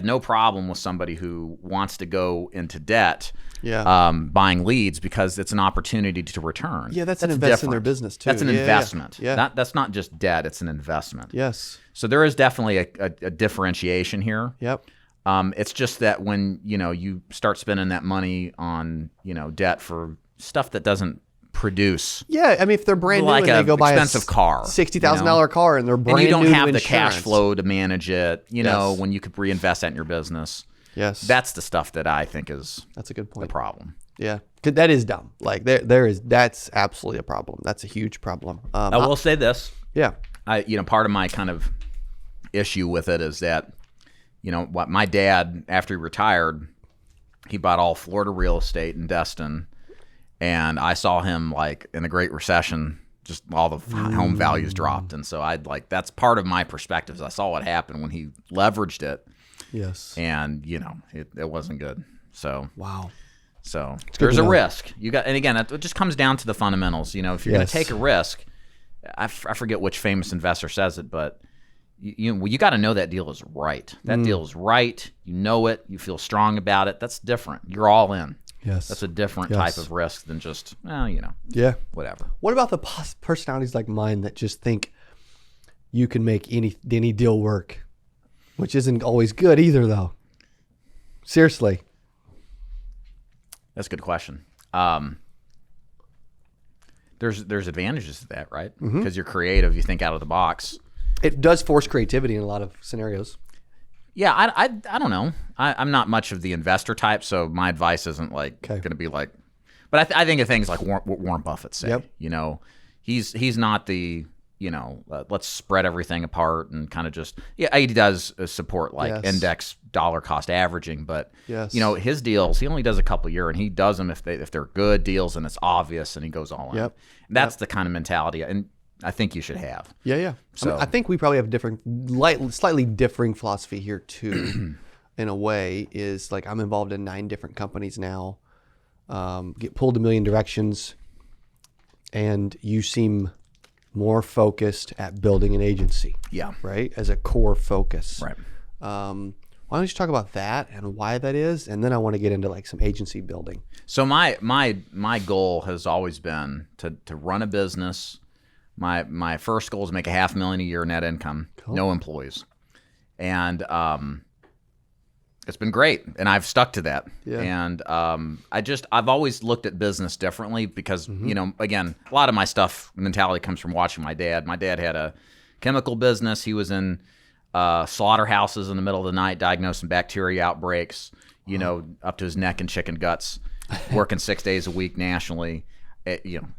no problem with somebody who wants to go into debt, buying leads because it's an opportunity to return. Yeah, that's an investment in their business too. That's an investment. Yeah. That's not just debt; it's an investment. Yes. So there is definitely a differentiation here. Yep. It's just that when you start spending that money on debt for stuff that doesn't produce. Yeah, I mean, if they're brand new and they go buy expensive car, $60,000 car, and they're brand new, and you don't have the insurance. cash flow to manage it, when you could reinvest that in your business. Yes, that's the stuff that I think is a good point. The problem. Yeah, that is dumb. Like that's absolutely a problem. That's a huge problem. I will say this. Yeah, part of my kind of issue with it is that what my dad, after he retired, he bought all Florida real estate in Destin. And I saw him in the Great Recession, just all the home values dropped. And so that's part of my perspective. I saw what happened when he leveraged it. Yes. And, it wasn't good. So. Wow. So there's a risk. And again, it just comes down to the fundamentals. You know, if you're going to take a risk, I forget which famous investor says it, but you got to know that deal is right. That deal is right. You know it. You feel strong about it. That's different. You're all in. Yes. That's a different type of risk than just, whatever. What about the personalities like mine that just think you can make any deal work, which isn't always good either, though? Seriously. That's a good question. There's advantages to that, right? Because you're creative. You think out of the box. It does force creativity in a lot of scenarios. Yeah, I don't know. I'm not much of the investor type, so my advice isn't like going to be like. But I think of things like what Warren Buffett say. Yep. You know, he's not the let's spread everything apart and kind of just he does support like index dollar cost averaging, but his deals he only does a couple a year, and he does them if they're good deals and it's obvious, and he goes all in. Yep. And that's the kind of mentality, and I think you should have. Yeah. So I think we probably have slightly differing philosophy here too. In a way, is like I'm involved in 9 different companies now, get pulled a million directions, and you seem more focused at building an agency. Yeah. Right? As a core focus. Right. Why don't you talk about that and why that is, and then I want to get into like some agency building. So my goal has always been to run a business. My first goal is to make $500,000 a year net income, no employees, and it's been great, and I've stuck to that. Yeah. And I've always looked at business differently because again, a lot of my mentality comes from watching my dad. My dad had a chemical business. He was in slaughterhouses in the middle of the night, diagnosing bacteria outbreaks. Up to his neck in chicken guts, working 6 days a week nationally.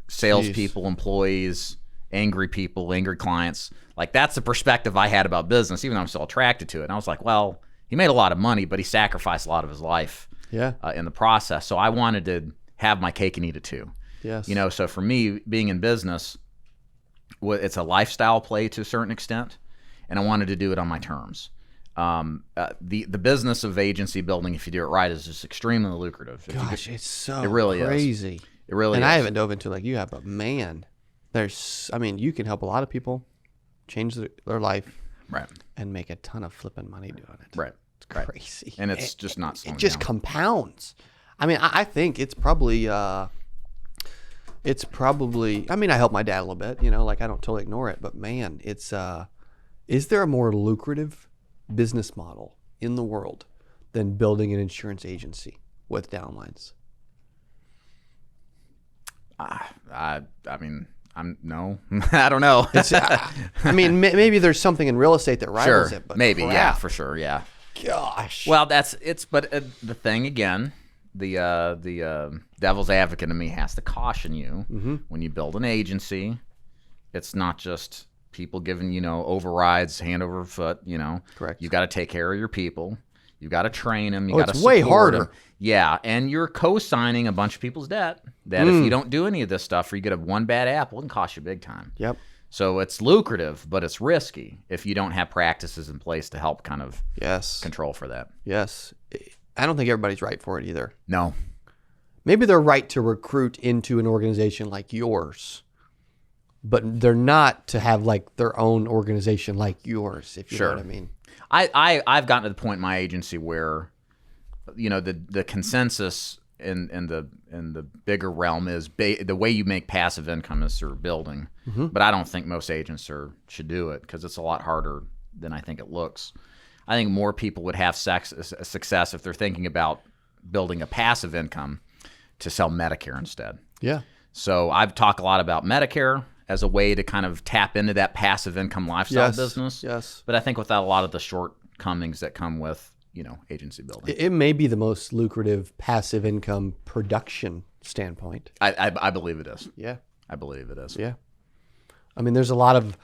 Salespeople, employees, angry people, angry clients. Like that's the perspective I had about business, even though I'm still attracted to it. And I was like, well, he made a lot of money, but he sacrificed a lot of his life in the process. So I wanted to have my cake and eat it too. Yes. So for me, being in business, it's a lifestyle play to a certain extent, and I wanted to do it on my terms. The business of agency building, if you do it right, is just extremely lucrative. Gosh, it's so it really crazy. Is. It really and is. I haven't dove into it like you have, but man, you can help a lot of people change their life, right, and make a ton of flipping money doing it. Right. It's crazy. And it's just not slowing down. It just compounds. I mean, I think it's probably, I help my dad a little bit, like I don't totally ignore it, but man, it's, is there a more lucrative business model in the world than building an insurance agency with Downlines? No, I don't know. Maybe there's something in real estate that rivals it, but maybe, crap. yeah, for sure, yeah. Gosh. Well, but the thing again, the devil's advocate in me has to caution you when you build an agency. It's not just people giving overrides hand over foot. Correct. You got to take care of your people. You got to train them. It's way harder. Them. Yeah, and you're co-signing a bunch of people's debt. That if you don't do any of this stuff, or you get one bad apple, it can cost you big time. Yep. So it's lucrative, but it's risky if you don't have practices in place to help kind of control for that. Yes. I don't think everybody's right for it either. No. Maybe they're right to recruit into an organization like yours, but they're not to have like their own organization like yours, if you know what I mean. I've gotten to the point in my agency where, the consensus in the bigger realm is the way you make passive income is through building. But I don't think most agents should do it because it's a lot harder than I think it looks. I think more people would have success if they're thinking about building a passive income to sell Medicare instead. Yeah. So I've talked a lot about Medicare as a way to kind of tap into that passive income lifestyle business. Yes. But I think without a lot of the shortcomings that come with, agency building. It may be the most lucrative passive income production standpoint. I believe it is. Yeah. I believe it is. Yeah. There's a lot of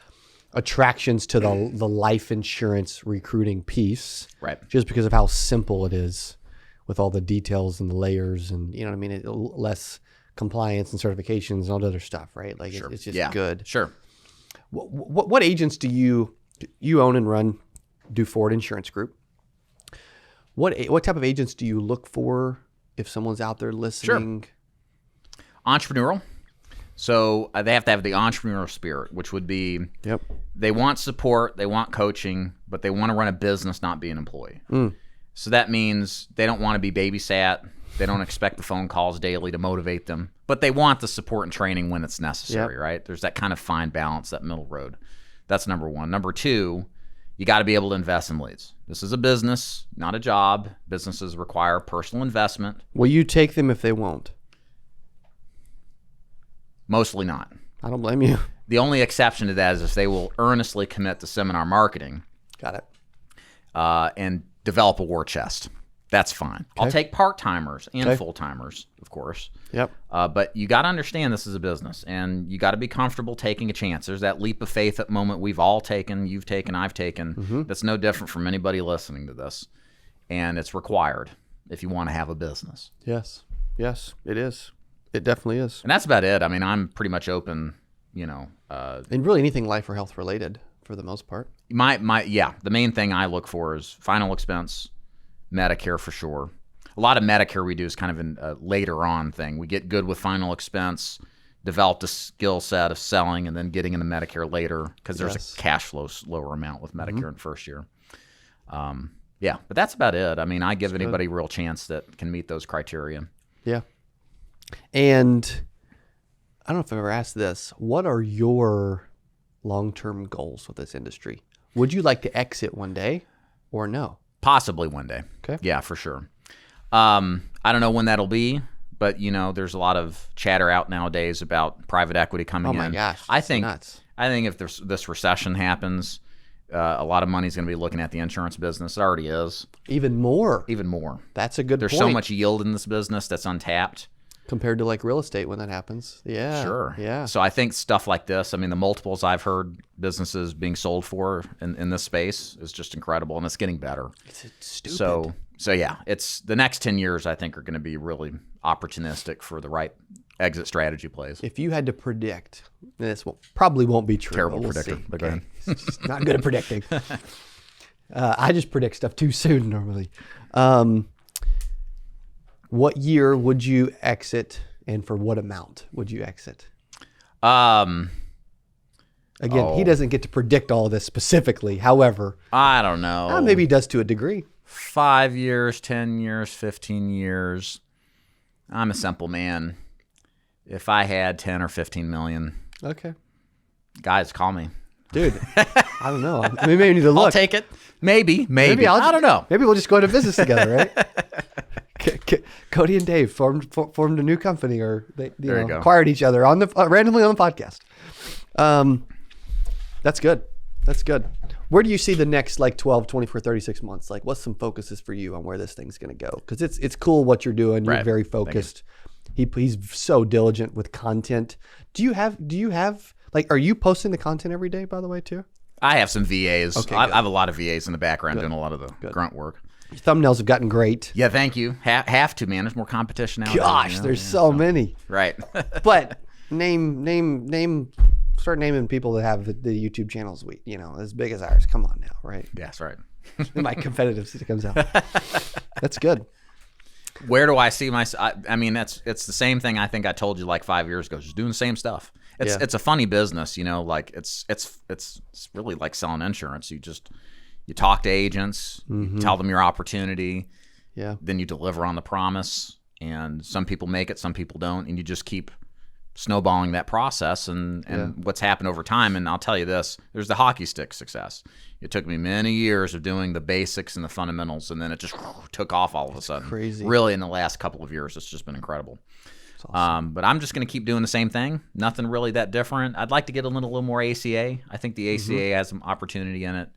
attractions to the life insurance recruiting piece. Right. Just because of how simple it is with all the details and the layers and, less compliance and certifications and all the other stuff, right? Like it's just good. Sure. What agents do you own and run Duford Insurance Group? What type of agents do you look for if someone's out there listening? Sure. Entrepreneurial. So they have to have the entrepreneurial spirit, which would be they want support, they want coaching, but they want to run a business, not be an employee. So that means they don't want to be babysat. They don't expect the phone calls daily to motivate them, but they want the support and training when it's necessary, right? There's that kind of fine balance, that middle road. That's number one. Number two, you got to be able to invest in leads. This is a business, not a job. Businesses require personal investment. Will you take them if they won't? Mostly not. I don't blame you. The only exception to that is if they will earnestly commit to seminar marketing. Got it. And develop a war chest. That's fine. Okay. I'll take part-timers and full-timers, of course. Yep. But you got to understand this is a business, and you got to be comfortable taking a chance. There's that leap of faith at moment we've all taken, you've taken, I've taken. That's no different from anybody listening to this. And it's required if you want to have a business. Yes. Yes, it is. It definitely is. And that's about it. I mean, I'm pretty much open, and really anything life or health related for the most part. The main thing I look for is final expense, Medicare for sure. A lot of Medicare we do is kind of a later on thing. We get good with final expense, develop the skill set of selling, and then getting into Medicare later because there's a cash flow slower amount with Medicare in the first year. But that's about it. I mean, I give anybody a real chance that can meet those criteria. Yeah. And I don't know if I've ever asked this. What are your long-term goals with this industry? Would you like to exit one day or no? Possibly one day. Okay. Yeah, for sure. I don't know when that'll be, but there's a lot of chatter out nowadays about private equity coming in. Oh my gosh. I think nuts. If this recession happens, a lot of money's going to be looking at the insurance business. It already is. Even more. That's a good point. There's so much yield in this business that's untapped. Compared to like real estate when that happens. Yeah. Sure. Yeah. So I think stuff like this, the multiples I've heard businesses being sold for in this space is just incredible, and it's getting better. It's stupid. So yeah, it's the next 10 years I think are going to be really opportunistic for the right exit strategy plays. If you had to predict, and this probably won't be true. Terrible predictor, but go ahead. It's just not good at predicting. I just predict stuff too soon normally. What year would you exit, and for what amount would you exit? Again, he doesn't get to predict all of this specifically. However, I don't know. Maybe he does to a degree. 5 years, 10 years, 15 years. I'm a simple man. If I had 10 or 15 million, okay, guys, call me. Dude, I don't know. We may need to look. I'll take it. Maybe. I don't know. Maybe we'll just go into business together, right? Cody and Dave formed a new company, or they acquired each other randomly on the podcast. That's good. That's good. Where do you see the next 12, 24, 36 months? Like, what's some focuses for you on where this thing's going to go? Because it's cool what you're doing. You're very focused. He's so diligent with content. Do you have are you posting the content every day, by the way, too? I have some VAs. Okay, I have a lot of VAs in the background doing a lot of the grunt work. Your thumbnails have gotten great. Yeah, thank you. Have to, man. There's more competition now. Gosh, there's so many. Right. But start naming people that have the YouTube channels as big as ours. Come on now, right? Yes, right. My competitive side comes out. That's good. Where do I see myself? It's the same thing I think I told you 5 years ago. Just doing the same stuff. It's a funny business, it's really like selling insurance. You talk to agents, you tell them your opportunity, then you deliver on the promise, and some people make it, some people don't, and you just keep snowballing that process and what's happened over time. And I'll tell you this, there's the hockey stick success. It took me many years of doing the basics and the fundamentals, and then it just took off all of a sudden. Crazy. Really, in the last couple of years, it's just been incredible. Awesome. But I'm just going to keep doing the same thing. Nothing really that different. I'd like to get a little more ACA. I think the ACA has some opportunity in it.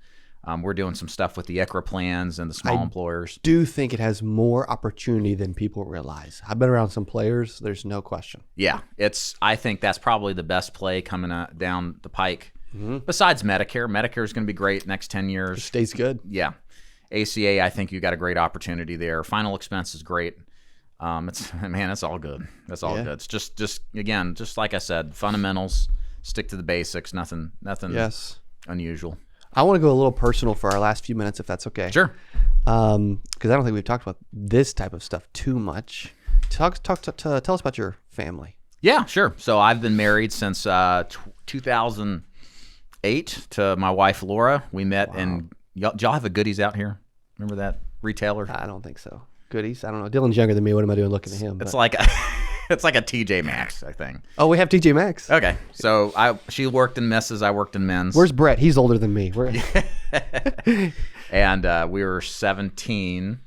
We're doing some stuff with the ICRA plans and the small employers. I do think it has more opportunity than people realize. I've been around some players. There's no question. Yeah, I think that's probably the best play coming down the pike. Besides Medicare. Medicare is going to be great next 10 years. It stays good. Yeah. ACA, I think you got a great opportunity there. Final expense is great. It's all good. That's all good. It's just again, just like I said, fundamentals, stick to the basics, nothing unusual. I want to go a little personal for our last few minutes, if that's okay. Sure. because I don't think we've talked about this type of stuff too much. Tell us about your family. Yeah, sure. So I've been married since 2008 to my wife Laura. We met and y'all have a Goodies out here. Remember that retailer? I don't think so. Goodies? I don't know. Dylan's younger than me. What am I doing looking at him? It's like it's like a TJ Maxx, I think. Oh, we have TJ Maxx. Okay, so she worked in misses, I worked in men's. Where's Brett? He's older than me. And we were 17.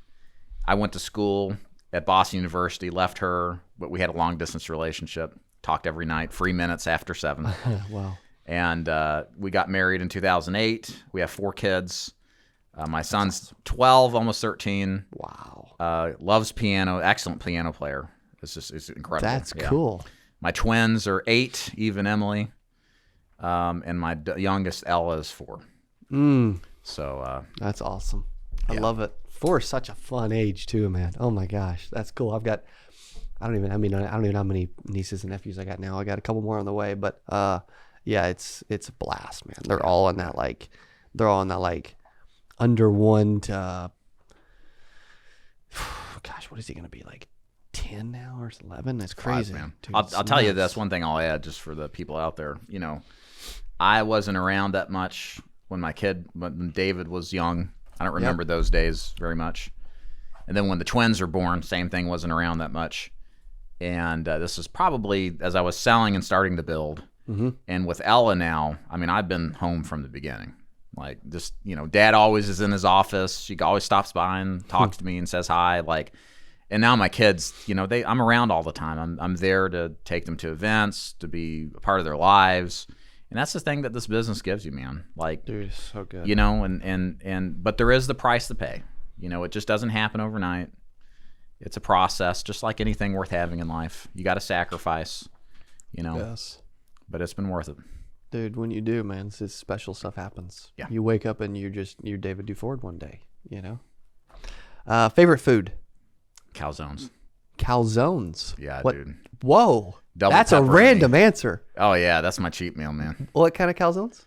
I went to school at Boston University, left her, but we had a long distance relationship. Talked every night, free minutes after 7. Wow. And we got married in 2008. We have 4 kids. My son's 12, almost 13. Wow. Loves piano, excellent piano player. It's incredible. That's cool. My twins are 8, Eve and Emily. And my youngest, Ella, is 4. So that's awesome. I love it. 4 is such a fun age too, man. Oh my gosh, that's cool. I don't even know how many nieces and nephews I got now. I got a couple more on the way, but yeah, it's a blast, man. They're all in that like under 1 to gosh, what is he gonna be, like 10 now or 11? That's crazy, 5, man. Dude, I'll tell you this one thing I'll add just for the people out there. You know, I wasn't around that much when David was young. I don't remember those days very much. And then when the twins were born, same thing, wasn't around that much. And this is probably as I was selling and starting to build. Mm-hmm. And with Ella now, I mean, I've been home from the beginning. Like, just, you know, Dad always is in his office. She always stops by and talks to me and says hi. Like, and now my kids, you know, I'm around all the time. I'm there to take them to events, to be a part of their lives. And that's the thing that this business gives you, man. Like, dude, it's so good. You know, but there is the price to pay. You know, it just doesn't happen overnight. It's a process, just like anything worth having in life. You got to sacrifice, you know. Yes. But it's been worth it. Dude, when you do, man, this special stuff happens. Yeah. You wake up and you're David Duford one day, you know. Favorite food? Calzones. Calzones? Yeah, what? Dude. Whoa. Double That's pepperoni. a random answer. Oh, yeah, that's my cheat meal, man. What kind of calzones?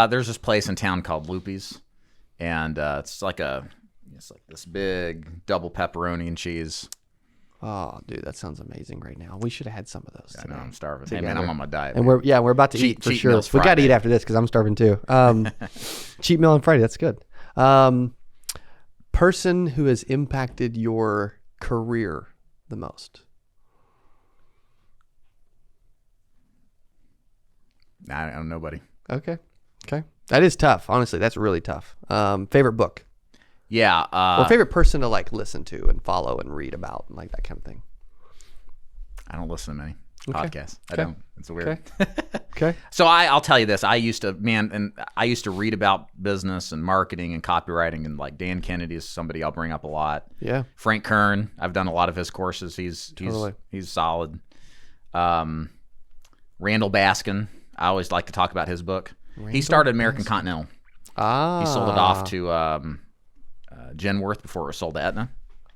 There's this place in town called Loopy's, and it's like this big double pepperoni and cheese. Oh, dude, that sounds amazing right now. We should have had some of those today. I know, I'm starving. Hey, man, I'm on my diet. And we're about to eat for sure. We got to eat after this because I'm starving too. Cheat meal on Friday. That's good. Person who has impacted your career the most? I don't know, nobody. Okay. That is tough. Honestly, that's really tough. Favorite book? Yeah. Or favorite person to like listen to and follow and read about and like that kind of thing? I don't listen to many podcasts. I don't. It's weird. Okay. So I'll tell you this. I used to read about business and marketing and copywriting, and like Dan Kennedy is somebody I'll bring up a lot. Yeah. Frank Kern. I've done a lot of his courses. He's solid. Randall Baskin. I always like to talk about his book. He started American Continental. He sold it off to Genworth before it was sold to Aetna.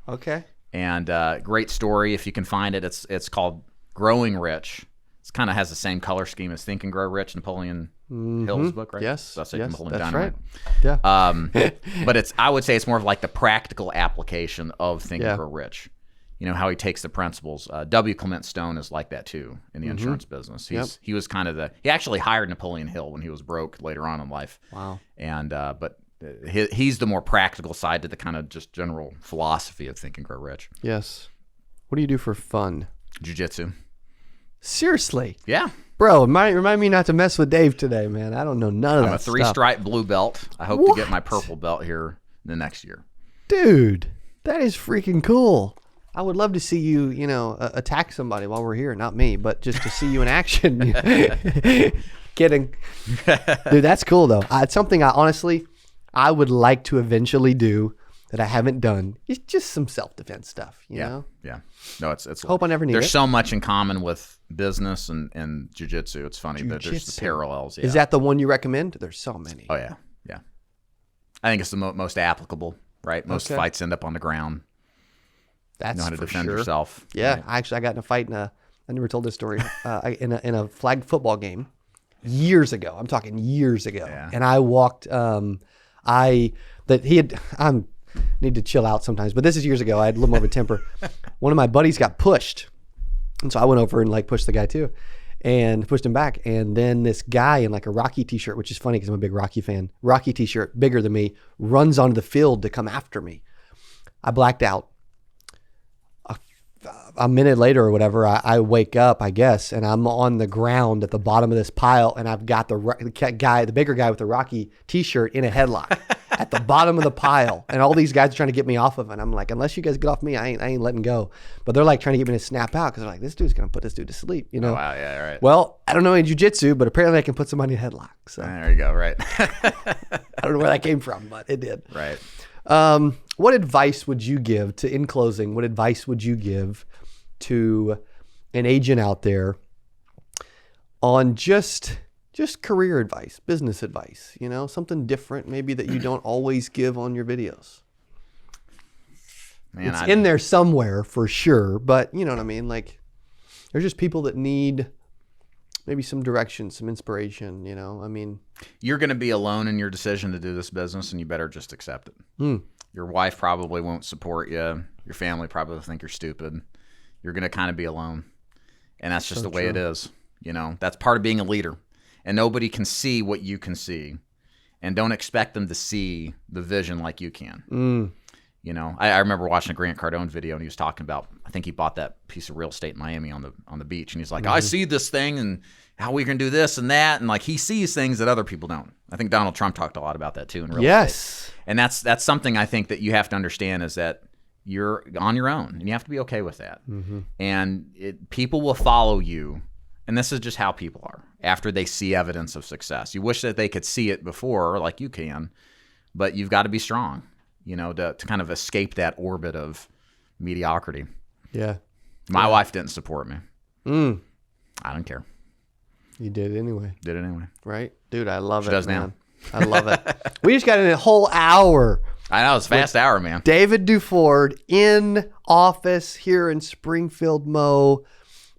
Okay. And great story if you can find it. It's called Growing Rich. It kind of has the same color scheme as Think and Grow Rich, Napoleon Hill's book, right? Yes. So that's Napoleon Dynamite. Right. Yeah. But I would say it's more of like the practical application of Think and Grow Rich. You know, how he takes the principles. W. Clement Stone is like that too in the insurance business. He was kind of he actually hired Napoleon Hill when he was broke later on in life. Wow. And but he's the more practical side to the kind of just general philosophy of Think and Grow Rich. Yes. What do you do for fun? Jiu-jitsu. Seriously? Yeah. Bro, remind me not to mess with Dave today, man. I don't know none of that stuff. I'm a 3-stripe blue belt. I hope to get my purple belt here the next year. Dude, that is freaking cool. I would love to see you, attack somebody while we're here. Not me, but just to see you in action. Kidding. Dude, that's cool, though. It's something I would like to eventually do that I haven't done. It's just some self-defense stuff, you know? Yeah. No, it's hope I never need it. There's so much in common with business and jiu-jitsu. It's funny that there's the parallels. Yeah. Is that the one you recommend? There's so many. Oh, yeah. Yeah. I think it's the most applicable, right? Most fights end up on the ground. That's know how to defend yourself. Yeah. Right. I got in a fight I never told this story, in a flag football game years ago. I'm talking years ago. Yeah. And I walked, need to chill out sometimes. But this is years ago. I had a little more of a temper. One of my buddies got pushed. And so I went over and like pushed the guy too and pushed him back. And then this guy in like a Rocky t-shirt, which is funny because I'm a big Rocky fan, Rocky t-shirt, bigger than me, runs onto the field to come after me. I blacked out. A minute later or whatever, I wake up, I guess, and I'm on the ground at the bottom of this pile, and I've got the bigger guy with the Rocky t-shirt in a headlock at the bottom of the pile, and all these guys are trying to get me off of it. And I'm like, unless you guys get off me, I ain't letting go. But they're like trying to get me to snap out because they're like, this dude's gonna put this dude to sleep, you know? Oh, wow, yeah, right. Well, I don't know any jiu-jitsu, but apparently I can put somebody in a headlock. So there you go, right. I don't know where that came from, but it did. Right. What advice would you give to, in closing, what advice would you give to an agent out there on just career advice, business advice, you know, something different maybe that you don't always give on your videos? Man, it's in there somewhere for sure, but you know what I mean? Like there's just people that need maybe some direction, some inspiration, you know? I mean, you're going to be alone in your decision to do this business, and you better just accept it. Your wife probably won't support you. Your family probably will think you're stupid. You're going to kind of be alone. And that's just the way it is. You know, that's part of being a leader. And nobody can see what you can see. And don't expect them to see the vision like you can. You know, I remember watching a Grant Cardone video, and he was talking about, I think he bought that piece of real estate in Miami on the beach. And he's like, I see this thing and how we can do this and that. And like he sees things that other people don't. I think Donald Trump talked a lot about that too in real estate. And that's something I think that you have to understand is that you're on your own, and you have to be okay with that. And people will follow you, and this is just how people are after they see evidence of success. You wish that they could see it before, like you can, but you've got to be strong, you know, to kind of escape that orbit of mediocrity. Yeah. My wife didn't support me. I don't care. You did it anyway. Did it anyway. Right? Dude, I love it. She does man. now. I love it. We just got in a whole hour. I know, it's a fast hour, man. David Duford in office here in Springfield, Mo.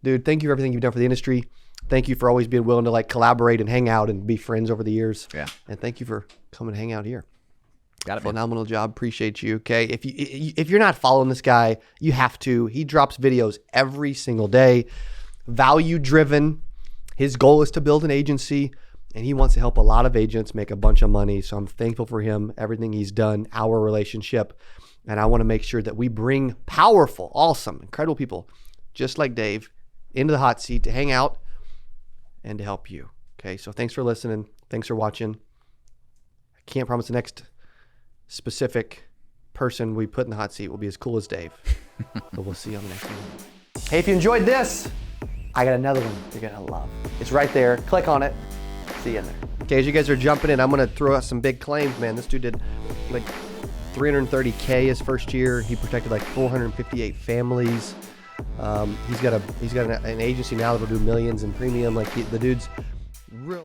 Dude, thank you for everything you've done for the industry. Thank you for always being willing to like collaborate and hang out and be friends over the years. Yeah. And thank you for coming to hang out here. Got it. Phenomenal job. Appreciate you. Okay. If you're not following this guy, you have to. He drops videos every single day. Value driven. His goal is to build an agency, and he wants to help a lot of agents make a bunch of money. So I'm thankful for him, everything he's done, our relationship. And I want to make sure that we bring powerful, awesome, incredible people just like Dave into the hot seat to hang out and to help you. Okay. So thanks for listening. Thanks for watching. I can't promise the next specific person we put in the hot seat will be as cool as Dave, but we'll see you on the next one. Hey, if you enjoyed this, I got another one you're going to love. It's right there. Click on it. See you in there. Okay, as you guys are jumping in, I'm going to throw out some big claims, man. This dude did like $330K his first year. He protected like 458 families. He's got an agency now that will do millions in premium. Like the dude's real.